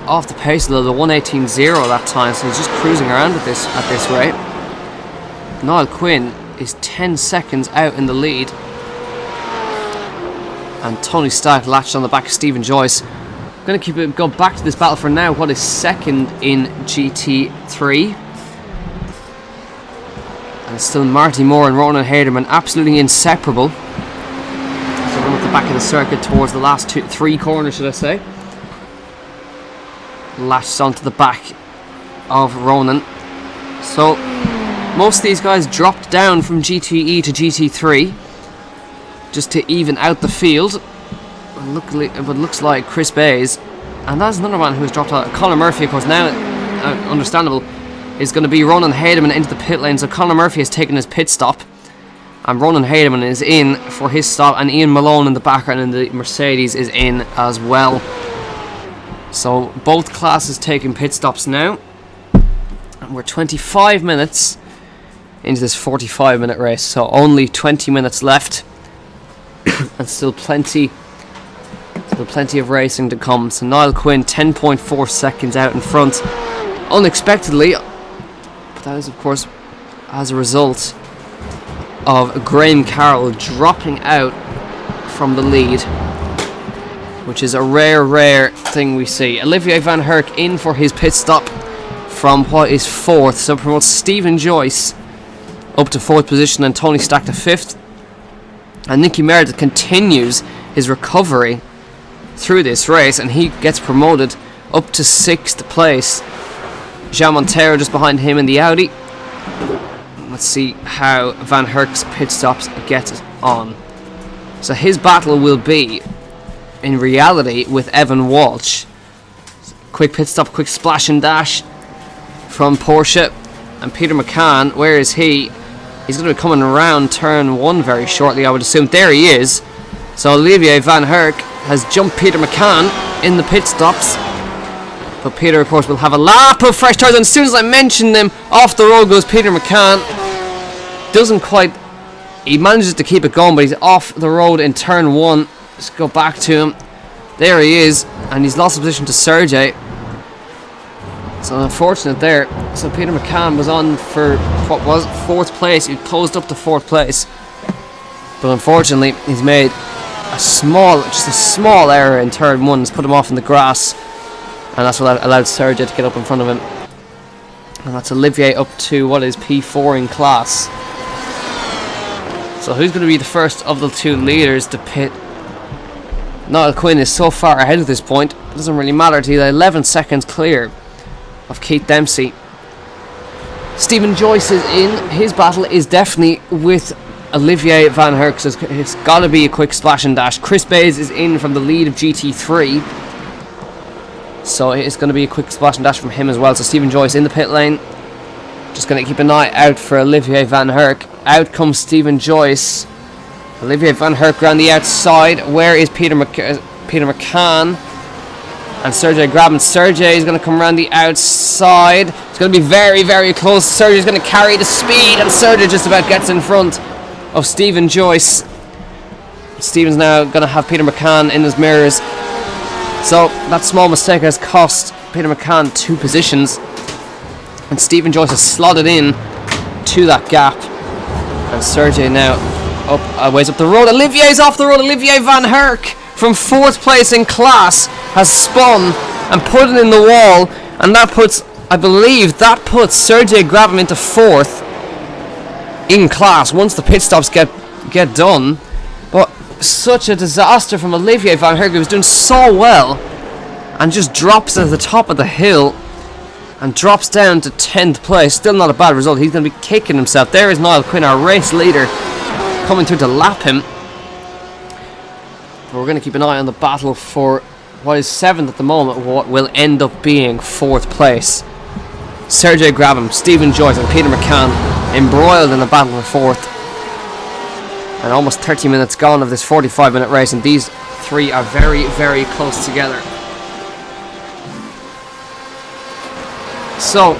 off the pace a little, the 1:18.0 that time, so he's just cruising around at this rate. Niall Quinn is 10 seconds out in the lead. And Tony Stack latched on the back of Stephen Joyce. I'm going to go back to this battle for now. What is second in GT3? And it's still Marty Moore and Ronan Haderman, absolutely inseparable. So run up the back of the circuit towards the last 3 corners, should I say. Latched onto the back of Ronan. So most of these guys dropped down from GTE to GT3 just to even out the field. Luckily, it looks like Chris Bays, and that's another man who's dropped out. Conor Murphy, of course, now understandable, is going to be Ronan Haderman into the pit lane. So Conor Murphy has taken his pit stop, and Ronan Haderman is in for his stop, and Ian Malone in the background in the Mercedes is in as well. So both classes taking pit stops now, and we're 25 minutes into this 45-minute race, so only 20 minutes left, and still plenty of racing to come. So Niall Quinn 10.4 seconds out in front, unexpectedly, but that is of course as a result of Graham Carroll dropping out from the lead, which is a rare thing we see. Olivier Van Herk in for his pit stop from what is 4th, so promotes Stephen Joyce up to 4th position and Tony Stack to 5th. And Nicky Meredith continues his recovery through this race, and he gets promoted up to 6th place. Jean Montero just behind him in the Audi. Let's see how Van Herk's pit stops get on. So his battle will be, in reality, with Evan Walsh. Quick pit stop, quick splash and dash from Porsche. And Peter McCann, where is he? He's going to be coming around turn 1 very shortly, I would assume. There he is. So Olivier Van Herk has jumped Peter McCann in the pit stops. But Peter, of course, will have a lap of fresh tyres. And as soon as I mention them, off the road goes Peter McCann. Doesn't quite... He manages to keep it going, but he's off the road in turn 1. Let's go back to him. There he is. And he's lost the position to Sergey. So unfortunate there. So Peter McCann was on for what was 4th place. He closed up to 4th place. But unfortunately, he's made just a small error in turn 1. It's put him off in the grass. And that's what allowed Sergey to get up in front of him. And that's Olivier up to what is P4 in class. So who's going to be the first of the 2 leaders to pit? Niall Quinn is so far ahead at this point, it doesn't really matter. He's 11 seconds clear of Keith Dempsey. Stephen Joyce is in. His battle is definitely with Olivier Van Herk, so it's got to be a quick splash and dash. Chris Bays is in from the lead of GT3, so it's going to be a quick splash and dash from him as well. So Stephen Joyce in the pit lane, just going to keep an eye out for Olivier Van Herk. Out comes Stephen Joyce, Olivier Van Herk around the outside. Where is Peter McCann? And Sergey Grabin. Sergey is going to come around the outside. It's going to be very, very close. Sergey is going to carry the speed, and Sergey just about gets in front of Stephen Joyce. Stephen's now going to have Peter McCann in his mirrors. So that small mistake has cost Peter McCann 2 positions. And Stephen Joyce has slotted in to that gap. And Sergey now ways up the road. Olivier's off the road. Olivier Van Herk from 4th place in class has spun and put it in the wall. And that puts, I believe, Sergey Grabin into 4th in class once the pit stops get done. But such a disaster from Olivier Van Herk, who was doing so well, and just drops at the top of the hill and drops down to 10th place. Still not a bad result. He's going to be kicking himself. There is Niall Quinn, our race leader, coming through to lap him. But we're going to keep an eye on the battle for what is 7th at the moment, what will end up being 4th place. Sergey Grabin, Stephen Joyce and Peter McCann embroiled in the battle for 4th. And almost 30 minutes gone of this 45-minute race, and these 3 are very, very close together. So,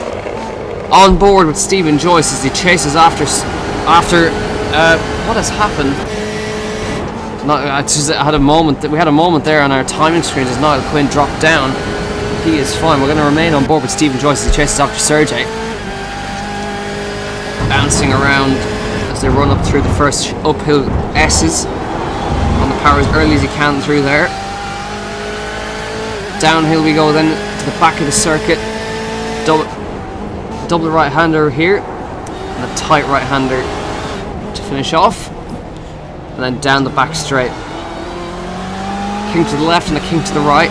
on board with Stephen Joyce as he chases after what has happened? We had a moment there on our timing screens as Niall Quinn dropped down. He is fine. We're going to remain on board with Stephen Joyce as he chases after Sergey, bouncing around as they run up through the first uphill S's on the power as early as he can through there. Downhill we go then to the back of the circuit. Double right-hander here, and a tight right-hander to finish off, and then down the back straight. King to the left and a king to the right,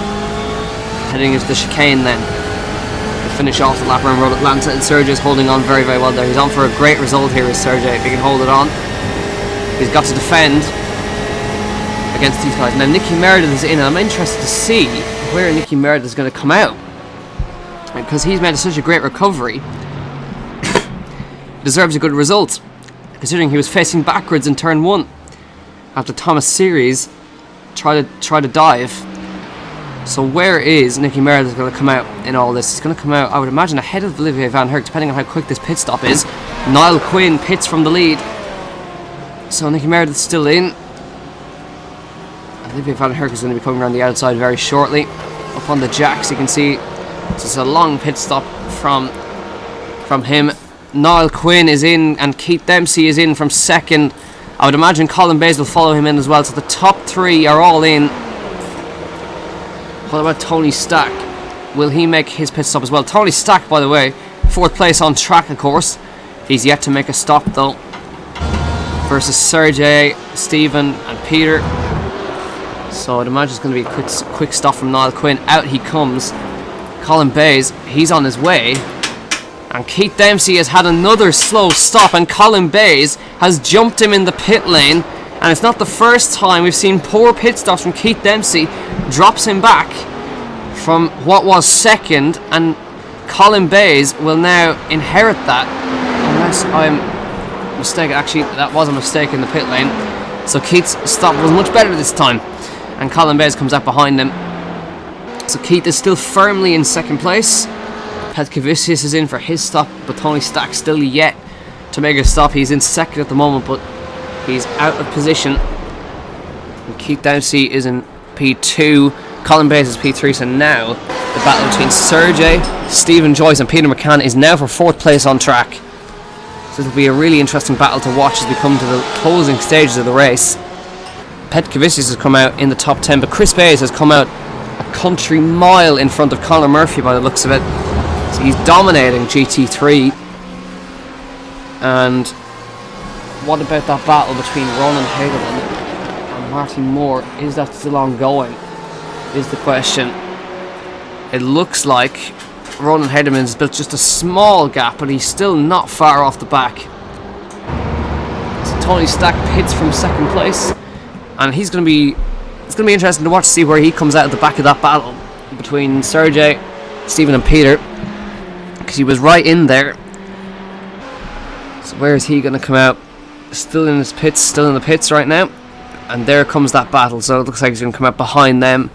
heading into the chicane then to finish off the lap around Road Atlanta. And Sergey is holding on very, very well there. He's on for a great result here with Sergey if he can hold it on. He's got to defend against these guys. Now Nicky Meredith is in, and I'm interested to see where Nicky Meredith is going to come out, because he's made such a great recovery. Deserves a good result, considering he was facing backwards in turn 1 after Thomas Series tried to dive. So where is Nicky Meredith going to come out in all this? He's going to come out, I would imagine, ahead of Olivier Van Herk, depending on how quick this pit stop is. Niall Quinn pits from the lead, so Nicky Meredith's still in. Olivier Van Herk is going to be coming around the outside very shortly. Up on the jacks you can see it's just a long pit stop from him. Niall Quinn is in, and Keith Dempsey is in from 2nd. I would imagine Colin Bays will follow him in as well. So the top 3 are all in. What about Tony Stack? Will he make his pit stop as well? Tony Stack, by the way, 4th place on track, of course. He's yet to make a stop though. Versus Sergey, Stephen and Peter. So I'd imagine it's going to be a quick stop from Niall Quinn. Out he comes. Colin Bays, he's on his way. And Keith Dempsey has had another slow stop, and Colin Bays has jumped him in the pit lane. And it's not the first time we've seen poor pit stops from Keith Dempsey. Drops him back from what was 2nd, and Colin Bays will now inherit that. Unless I'm mistaken, actually that was a mistake in the pit lane. So Keith's stop was much better this time, and Colin Bays comes out behind him. So Keith is still firmly in 2nd place. Petkevicius is in for his stop, but Tony Stack still yet to make a stop. He's in 2nd at the moment, but he's out of position. And Keith Dempsey is in P2. Colin Bays is P3. So now the battle between Sergey, Stephen Joyce and Peter McCann is now for 4th place on track. So it'll be a really interesting battle to watch as we come to the closing stages of the race. Petkevicius has come out in the top 10, but Chris Bays has come out a country mile in front of Conor Murphy by the looks of it. So he's dominating GT3. And what about that battle between Ronan Hagelin and Martin Moore? Is that still ongoing? Is the question. It looks like Ronan Hagelman's built just a small gap, but he's still not far off the back. So Tony Stack pits from 2nd place, and it's going to be interesting to watch, see where he comes out at the back of that battle between Sergey, Stephen and Peter, because he was right in there. So where is he going to come out? Still in the pits right now. And there comes that battle. So it looks like he's going to come up behind them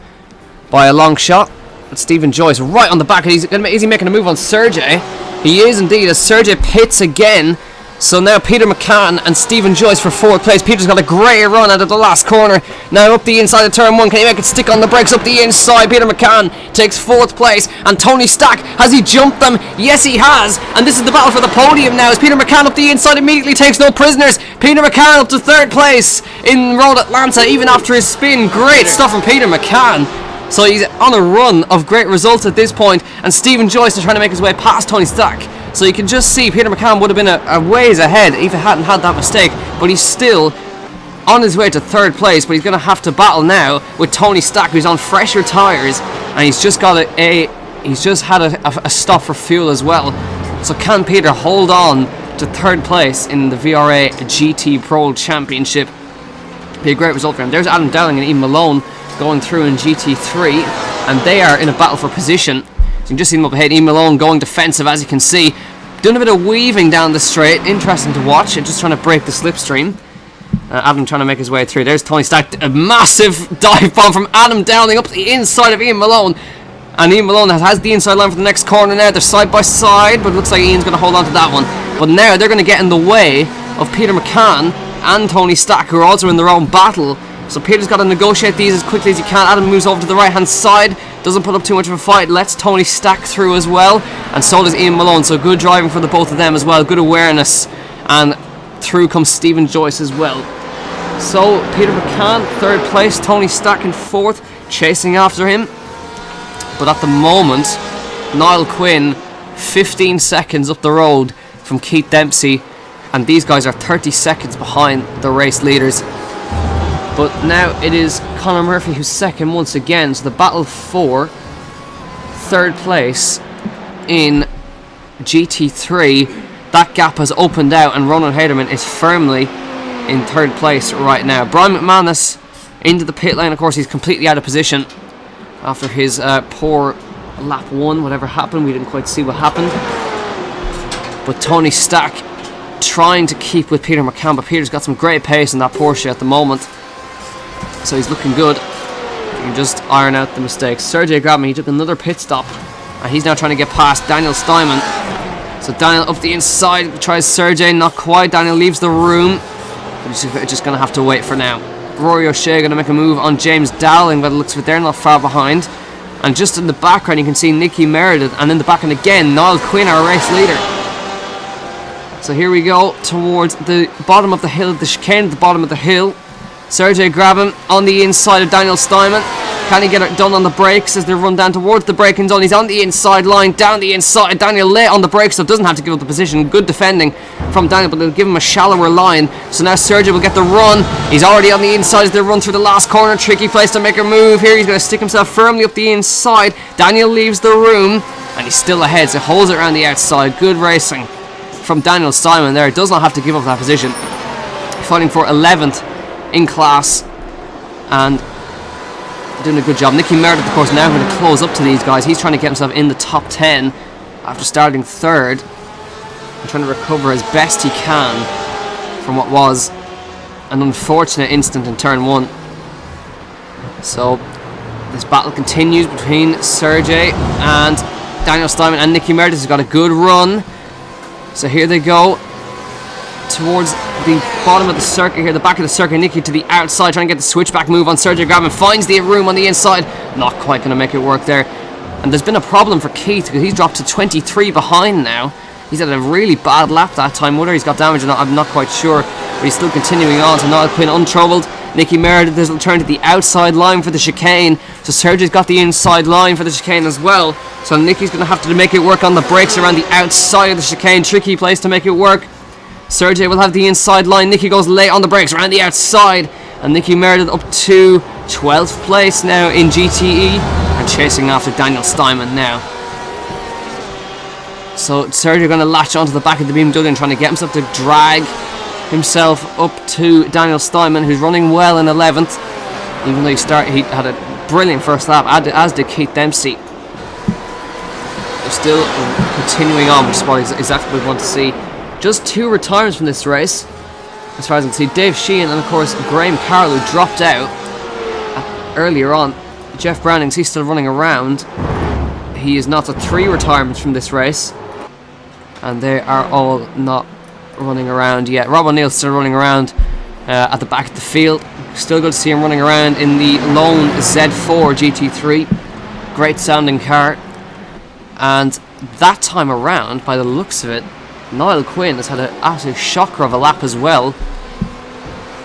by a long shot. But Stephen Joyce right on the back. Is he making a move on Sergey? He is indeed, as Sergey pits again. So now Peter McCann and Stephen Joyce for 4th place. Peter's got a great run out of the last corner. Now up the inside of turn 1. Can he make it stick on the brakes up the inside? Peter McCann takes 4th place. And Tony Stack, has he jumped them? Yes, he has. And this is the battle for the podium now, as Peter McCann up the inside immediately takes no prisoners. Peter McCann up to 3rd place in Road Atlanta, even after his spin. Great stuff from Peter McCann. So he's on a run of great results at this point. And Stephen Joyce is trying to make his way past Tony Stack. So you can just see Peter McCann would have been a ways ahead if he hadn't had that mistake. But he's still on his way to 3rd place. But he's going to have to battle now with Tony Stack, who's on fresher tyres. And he's just got he's just had a stop for fuel as well. So can Peter hold on to 3rd place in the VRA GT Pro Championship? Be a great result for him. There's Adam Dowling and Ian Malone going through in GT3. And they are in a battle for position. So you can just see him up ahead. Ian Malone going defensive, as you can see. Doing a bit of weaving down the straight. Interesting to watch. Just trying to break the slipstream. Adam trying to make his way through. There's Tony Stack. A massive dive bomb from Adam Dowling up the inside of Ian Malone. And Ian Malone has the inside line for the next corner now. They're side by side, but it looks like Ian's going to hold on to that one. But now they're going to get in the way of Peter McCann and Tony Stack, who are also in their own battle. So Peter's got to negotiate these as quickly as he can. Adam moves over to the right hand side, doesn't put up too much of a fight, lets Tony Stack through as well, and so does Ian Malone. So good driving for the both of them as well, good awareness, and through comes Stephen Joyce as well. So Peter McCann 3rd place, Tony Stack in 4th, chasing after him. But at the moment, Niall Quinn 15 seconds up the road from Keith Dempsey, and these guys are 30 seconds behind the race leaders. But now it is Conor Murphy who's second once again. So the battle for 3rd place in GT3, that gap has opened out, and Ronan Haderman is firmly in 3rd place right now. Brian McManus into the pit lane. Of course, he's completely out of position after his poor lap 1. Whatever happened, we didn't quite see what happened. But Tony Stack trying to keep with Peter McCann, but Peter's got some great pace in that Porsche at the moment. So he's looking good. You can just iron out the mistakes. Sergey Grabman, he took another pit stop, and he's now trying to get past Daniel Steinman. So Daniel up the inside, tries Sergey, not quite. Daniel leaves the room, but he's just going to have to wait for now. Rory O'Shea going to make a move on James Dowling, by the looks of it. They're not far behind. And just in the background you can see Nicky Meredith, and in the back end again Niall Quinn, our race leader. So here we go towards the bottom of the hill, the chicane at the bottom of the hill. Sergey Grabman on the inside of Daniel Steinman. Can he get it done on the brakes as they run down towards the braking zone? He's on the inside line, down the inside. Daniel late on the brakes, so doesn't have to give up the position. Good defending from Daniel, but they'll give him a shallower line. So now Sergey will get the run. He's already on the inside as they run through the last corner. Tricky place to make a move here. He's going to stick himself firmly up the inside. Daniel leaves the room, and he's still ahead, so holds it around the outside. Good racing from Daniel Steinman there. Does not have to give up that position. Fighting for 11th in class and doing a good job. Nicky Meredith, of course, now going to close up to these guys. He's trying to get himself in the top 10 after starting 3rd and trying to recover as best he can from what was an unfortunate incident in turn 1. So this battle continues between Sergey and Daniel Steinman, and Nicky Meredith has got a good run. So here they go towards the bottom of the circuit here, the back of the circuit. Nicky to the outside, trying to get the switchback move on Sergey Grabman. Finds the room on the inside. Not quite going to make it work there. And there's been a problem for Keith, because he's dropped to 23 behind now. He's had a really bad lap that time. Whether he's got damage or not, I'm not quite sure. But he's still continuing on. So Niall Quinn untroubled. Nicky Meredith has returned to the outside line for the chicane. So Sergey's got the inside line for the chicane as well. So Nicky's going to have to make it work on the brakes around the outside of the chicane. Tricky place to make it work. Sergey will have the inside line. Nicky goes late on the brakes around the outside. And Nicky Meredith up to 12th place now in GTE. And chasing after Daniel Steinman now. So Sergey going to latch onto the back of the BMW and trying to get himself to drag himself up to Daniel Steinman, who's running well in 11th. Even though he had a brilliant first lap, as did Keith Dempsey. They're still continuing on, which is exactly what we want to see. Just 2 retirements from this race. as far as I can see. Dave Sheehan and of course Graham Carroll, who dropped out earlier on. Jeff Brownings, he's still running around. He is not at 3 retirements from this race, and they are all not running around yet. Rob O'Neill's still running around at the back of the field. Still good to see him running around in the lone Z4 GT3. Great sounding car. And that time around, by the looks of it, Niall Quinn has had an absolute shocker of a lap as well,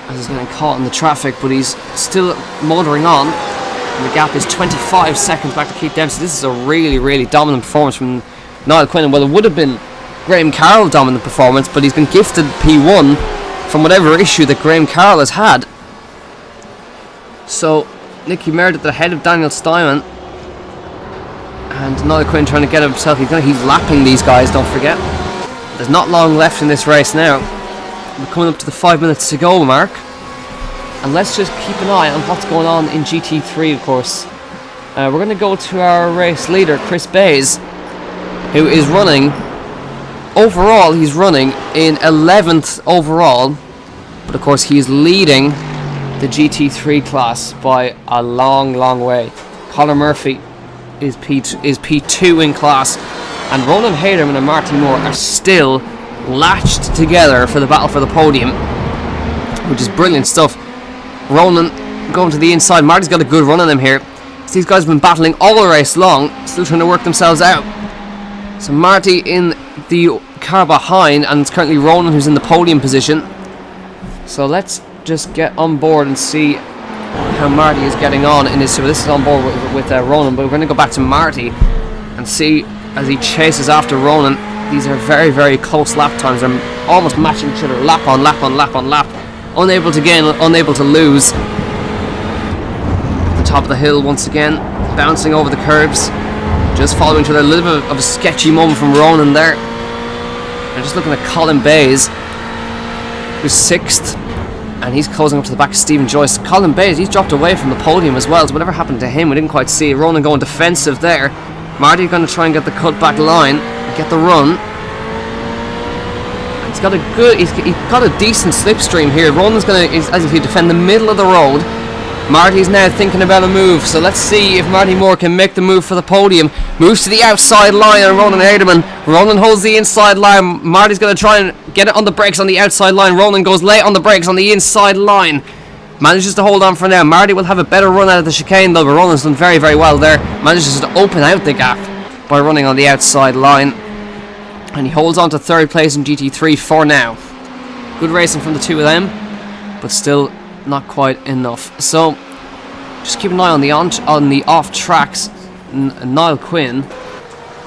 as he's getting caught in the traffic, but he's still motoring on. And the gap is 25 seconds back to Keith Dempsey. This is a really, really dominant performance from Niall Quinn. Well, it would have been Graham Carroll dominant performance, but he's been gifted P1 from whatever issue that Graham Carroll has had. So Nicky Meredith ahead of Daniel Steinman, and Niall Quinn trying to get himself. He's lapping these guys, don't forget. There's not long left in this race now. We're coming up to the 5 minutes to go mark, and let's just keep an eye on what's going on in GT3. Of course, we're going to go to our race leader, Chris Bays, who is running. Overall, he's running in 11th overall, but of course he's leading the GT3 class by a long, long way. Colin Murphy is P2 in class, and Ronan Hayderman and Marty Moore are still latched together for the battle for the podium, which is brilliant stuff. Ronan going to the inside. Marty's got a good run on him here. So these guys have been battling all the race long, still trying to work themselves out. So Marty in the car behind, and it's currently Ronan who's in the podium position. So let's just get on board and see how Marty is getting on in this. So this is on board with Ronan, but we're going to go back to Marty and see as he chases after Ronan. These are very, very close lap times. They're almost matching each other, lap on lap on lap on lap. Unable to gain, unable to lose. At the top of the hill once again, bouncing over the curbs, just following each other. A little bit of a sketchy moment from Ronan there. And just looking at Colin Bays, who's 6th, and he's closing up to the back of Stephen Joyce. Colin Bays, he's dropped away from the podium as well, so whatever happened to him, we didn't quite see. Ronan going defensive there. Marty going to try and get the cutback line, get the run. And he's got a decent slipstream here. Ronan's going to, as if he defend the middle of the road. Marty's now thinking about a move, so let's see if Marty Moore can make the move for the podium. Moves to the outside line on Ronan Hayderman. Ronan holds the inside line. Marty's going to try and get it on the brakes on the outside line. Ronan goes late on the brakes on the inside line. Manages to hold on for now. Marty will have a better run out of the chicane though, but Ronan's done very, very well there. Manages to open out the gap by running on the outside line. And he holds on to 3rd place in GT3 for now. Good racing from the two of them, but still not quite enough. So just keep an eye on the off tracks. Niall Quinn,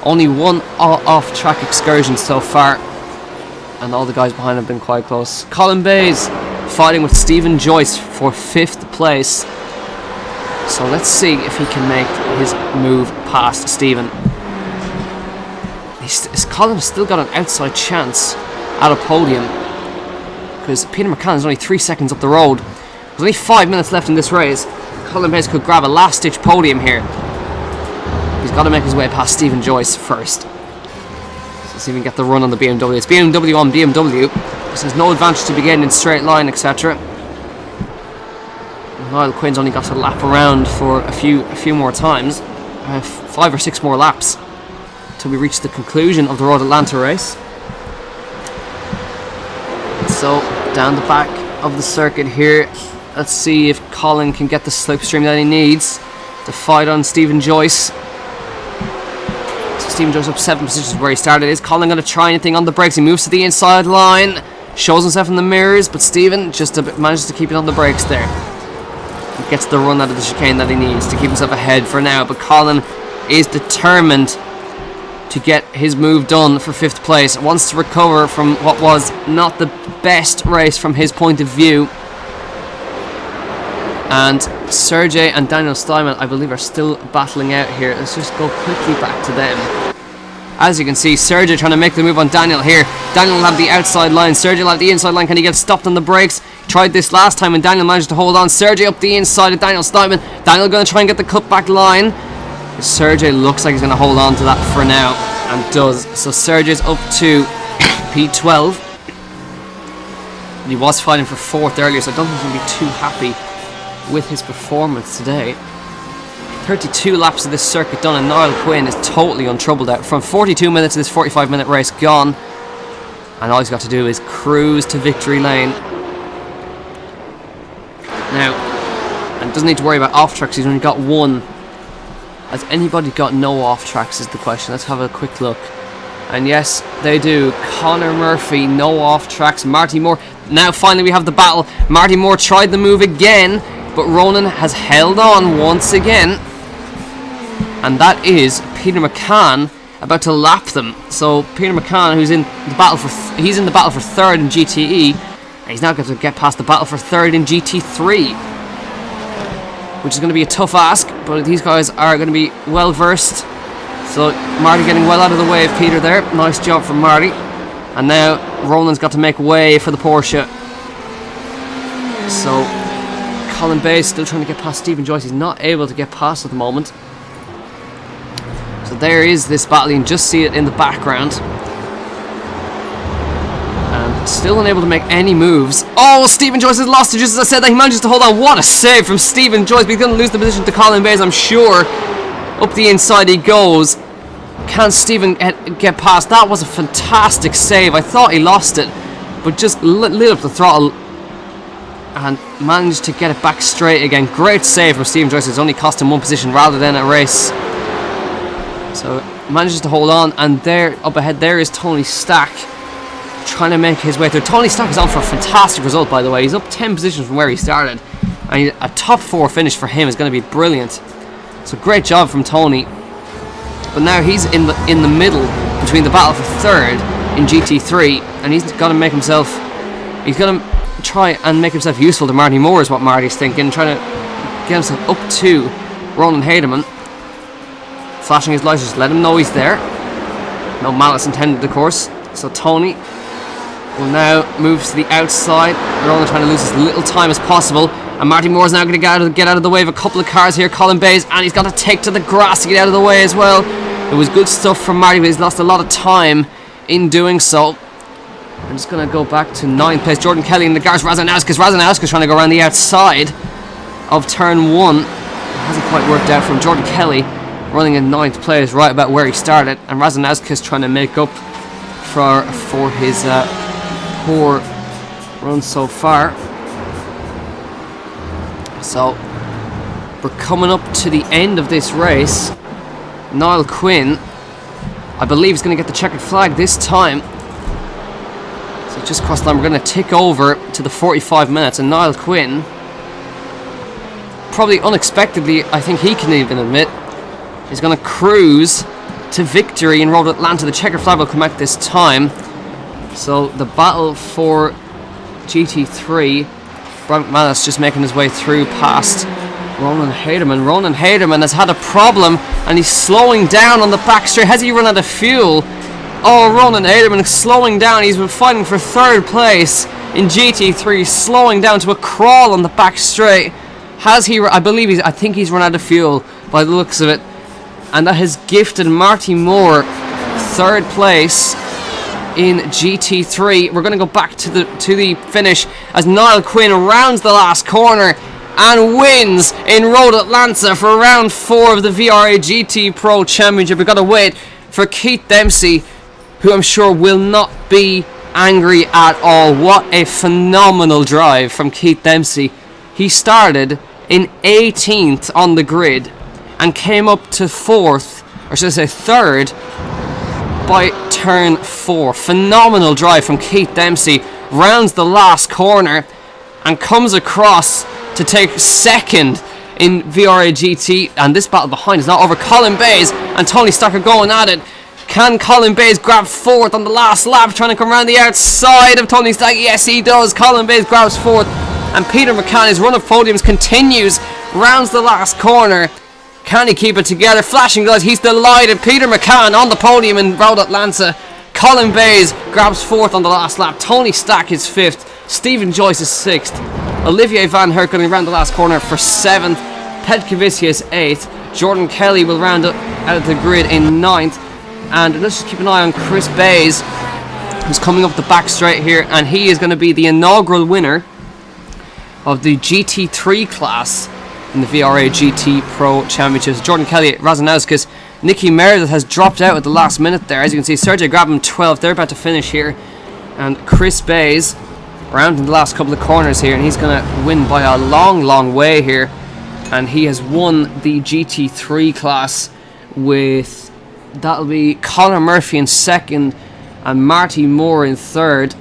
only one off track excursion so far, and all the guys behind have been quite close. Colin Bays fighting with Stephen Joyce for 5th place. So let's see if he can make his move past Stephen. Colin's still got an outside chance at a podium, because Peter McCann's only 3 seconds up the road. There's only 5 minutes left in this race. Colin Bays could grab a last-ditch podium here. He's got to make his way past Stephen Joyce first. So see if we can get the run on the BMW. It's BMW on BMW. This has no advantage to be gained in straight line, etc. Niall Quinn's only got to lap around for a few more times. 5 or 6 more laps till we reach the conclusion of the Road Atlanta race. So down the back of the circuit here, let's see if Colin can get the slipstream that he needs to fight on Stephen Joyce. So Stephen Joyce up 7 positions where he started. Is Colin going to try anything on the brakes? He moves to the inside line, shows himself in the mirrors, but Stephen just manages to keep it on the brakes there. He gets the run out of the chicane that he needs to keep himself ahead for now, but Colin is determined to get his move done for 5th place. Wants to recover from what was not the best race from his point of view. And Sergey and Daniel Steinman, I believe, are still battling out here. Let's just go quickly back to them. As you can see, Sergey trying to make the move on Daniel here. Daniel will have the outside line. Sergey will have the inside line. Can he get stopped on the brakes? He tried this last time and Daniel managed to hold on. Sergey up the inside of Daniel Steinman. Daniel going to try and get the cutback line. Sergey looks like he's going to hold on to that for now, and does. So Sergey's up to P12. He was fighting for 4th earlier, so I don't think he'll be too happy with his performance today. 32 laps of this circuit done, and Niall Quinn is totally untroubled out. From 42 minutes of this 45-minute race gone, and all he's got to do is cruise to victory lane. Now, and doesn't need to worry about off-tracks, he's only got one. Has anybody got no off-tracks is the question. Let's have a quick look. And yes, they do. Connor Murphy, no off-tracks. Marty Moore, now finally we have the battle. Marty Moore tried the move again, but Ronan has held on once again. And that is Peter McCann about to lap them. So Peter McCann, who's in the battle for he's in the battle for 3rd in GTE, and he's now going to get past the battle for 3rd in GT3, which is going to be a tough ask. But these guys are going to be well versed. So Marty getting well out of the way of Peter there. Nice job from Marty. And now Ronan's got to make way for the Porsche. So Colin Bay is still trying to get past Stephen Joyce. He's not able to get past at the moment. So there is this battle. You can just see it in the background. And still unable to make any moves. Oh, Stephen Joyce has lost it just as I said that. He manages to hold on. What a save from Stephen Joyce. But he's going to lose the position to Colin Bays, I'm sure. Up the inside he goes. Can Stephen get past? That was a fantastic save. I thought he lost it, but just lit up the throttle and managed to get it back straight again. Great save from Stephen Joyce. It's only cost him one position rather than a race. So manages to hold on, and there up ahead there is Tony Stack trying to make his way through. Tony Stack is on for a fantastic result, by the way. He's up 10 positions from where he started, and a top 4 finish for him is going to be brilliant. So great job from Tony. But now he's in the middle between the battle for 3rd in GT3, and he's got to make himself. He's going to try and make himself useful to Marty Moore, is what Marty's thinking, trying to get himself up to Ronan Hademan. Flashing his lights, just let him know he's there. No malice intended, of course. So Tony will now move to the outside. Ronan trying to lose as little time as possible. And Marty Moore's now going to get out of the way of a couple of cars here. Colin Bays, and he's got to take to the grass to get out of the way as well. It was good stuff from Marty, but he's lost a lot of time in doing so. I'm just going to go back to 9th place. Jordan Kelly in the cars. Razanauskas trying to go around the outside of turn 1. It hasn't quite worked out from Jordan Kelly, running in 9th place, right about where he started. And Razanauskas trying to make up for his poor run so far. So we're coming up to the end of this race. Niall Quinn, I believe, is going to get the checkered flag this time. So just crossed the line. We're going to tick over to the 45 minutes, and Niall Quinn, probably unexpectedly, I think he can even admit, is going to cruise to victory in Road Atlanta. The checkered flag will come out this time. So the battle for GT3, Brian McManus just making his way through past Ronan Haderman. Ronan Haderman has had a problem, and he's slowing down on the back straight. Has he run out of fuel? Oh, Ronan Haderman is slowing down. He's been fighting for 3rd place in GT3, slowing down to a crawl on the back straight. Has he? I think he's run out of fuel by the looks of it, and that has gifted Marty Moore 3rd place in GT3. We're going to go back to the finish as Niall Quinn rounds the last corner and wins in Road Atlanta for round 4 of the VRA GT Pro Championship. We've got to wait for Keith Dempsey, who I'm sure will not be angry at all. What a phenomenal drive from Keith Dempsey. He started in 18th on the grid and came up to 4th, or should I say 3rd, by turn 4. Phenomenal drive from Keith Dempsey. Rounds the last corner and comes across to take 2nd in VRA GT. And this battle behind is not over. Colin Bays and Tony Stack are going at it. Can Colin Bays grab 4th on the last lap, trying to come around the outside of Tony Stack? Yes, he does. Colin Bays grabs 4th. And Peter McCann, his run of podiums continues. Rounds the last corner. Can he keep it together? Flashing lights. He's delighted. Peter McCann on the podium in Road Atlanta. Colin Bays grabs 4th on the last lap. Tony Stack is 5th. Stephen Joyce is 6th. Olivier Van Herk going around the last corner for 7th. Petkavicius 8th. Jordan Kelly will round out of the grid in 9th. And let's just keep an eye on Chris Bays. who's coming up the back straight here, and he is going to be the inaugural winner of the GT3 class in the VRA GT Pro Championships. Jordan Kelly, Razanauskas, Nicky Meredith has dropped out at the last minute there. As you can see, Sergio Grabham 12th. They're about to finish here, and Chris Bays around in the last couple of corners here, and he's going to win by a long way here. And he has won the GT3 class with, that'll be Conor Murphy in second and Marty Moore in third.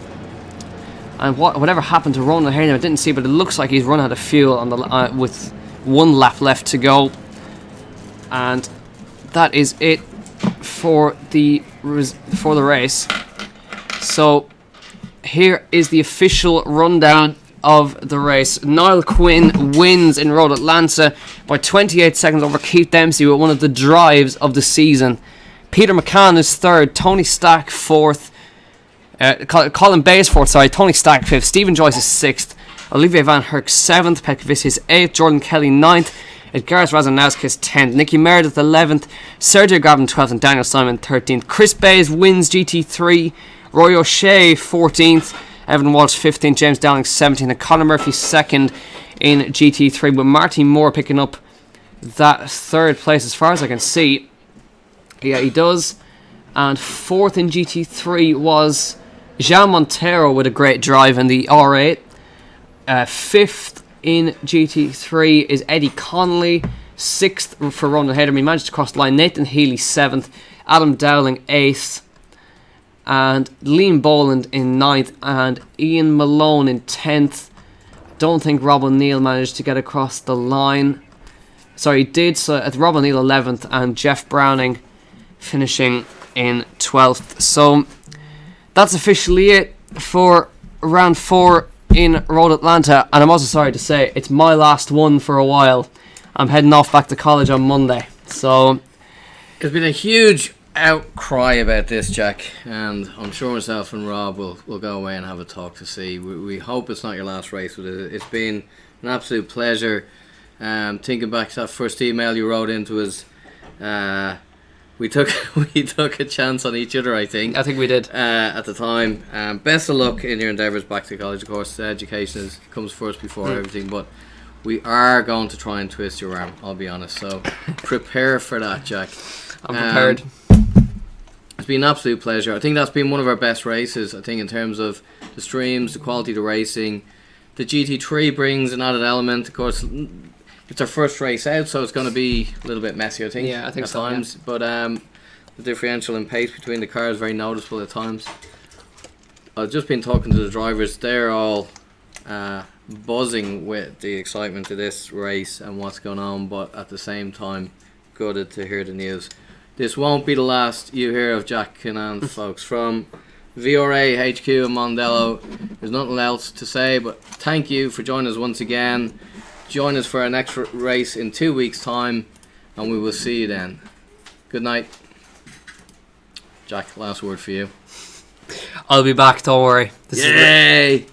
And whatever happened to Ronan O'Hagan, I didn't see, but it looks like he's run out of fuel on the with 1 lap left to go. And that is it for the race. So here is the official rundown of the race. Niall Quinn wins in Road Atlanta by 28 seconds over Keith Dempsey with one of the drives of the season. Peter McCann is third, Tony Stack fourth, Colin Bayes fourth, Tony Stack fifth, Stephen Joyce is sixth, Olivier Van Herk seventh, Petkovic is eighth, Jordan Kelly ninth, Edgaris Razanauskas 10th, Nicky Meredith 11th, Sergio Grabham 12th, and Daniel Simon 13th. Chris Bays wins GT3, Roy O'Shea 14th, Evan Walsh 15th, James Dowling 17th, and Conor Murphy 2nd in GT3, with Marty Moore picking up that third place as far as I can see. Yeah, he does. And fourth in GT3 was Jean Montero with a great drive in the R8. Fifth in GT3 is Eddie Connolly. Sixth for Ronan O'Hagan. He managed to cross the line. Nathan Healy 7th. Adam Dowling 8th. And Liam Boland in 9th. And Ian Malone in 10th. Don't think Rob O'Neill managed to get across the line. Sorry, he did. So Rob O'Neill 11th. And Jeff Browning finishing in 12th. So that's officially it for round 4 in Road Atlanta, and I'm also sorry to say it's my last one for a while. I'm heading off back to college on Monday. So there's been a huge outcry about this, Jack, and I'm sure myself and Rob will go away and have a talk to see. We hope it's not your last race with it. It's been an absolute pleasure. Thinking back to that first email you wrote into us, we took a chance on each other, I think. I think we did. At the time. Best of luck in your endeavours back to college. Of course, education comes first before everything, but we are going to try and twist your arm, I'll be honest. So prepare for that, Jack. I'm prepared. It's been an absolute pleasure. I think that's been one of our best races, I think, in terms of the streams, the quality of the racing. The GT3 brings an added element. Of course, it's our first race out, so it's going to be a little bit messy, I think. Yeah, I think at so. Times. Yeah. But the differential in pace between the cars is very noticeable at times. I've just been talking to the drivers. They're all buzzing with the excitement of this race and what's going on, but at the same time, gutted to hear the news. This won't be the last you hear of Jack Kinnan, folks. From VRA HQ and Mondello, there's nothing else to say, but thank you for joining us once again. Join us for our next race in 2 weeks' time, and we will see you then. Good night. Jack, last word for you. I'll be back, don't worry. Yay!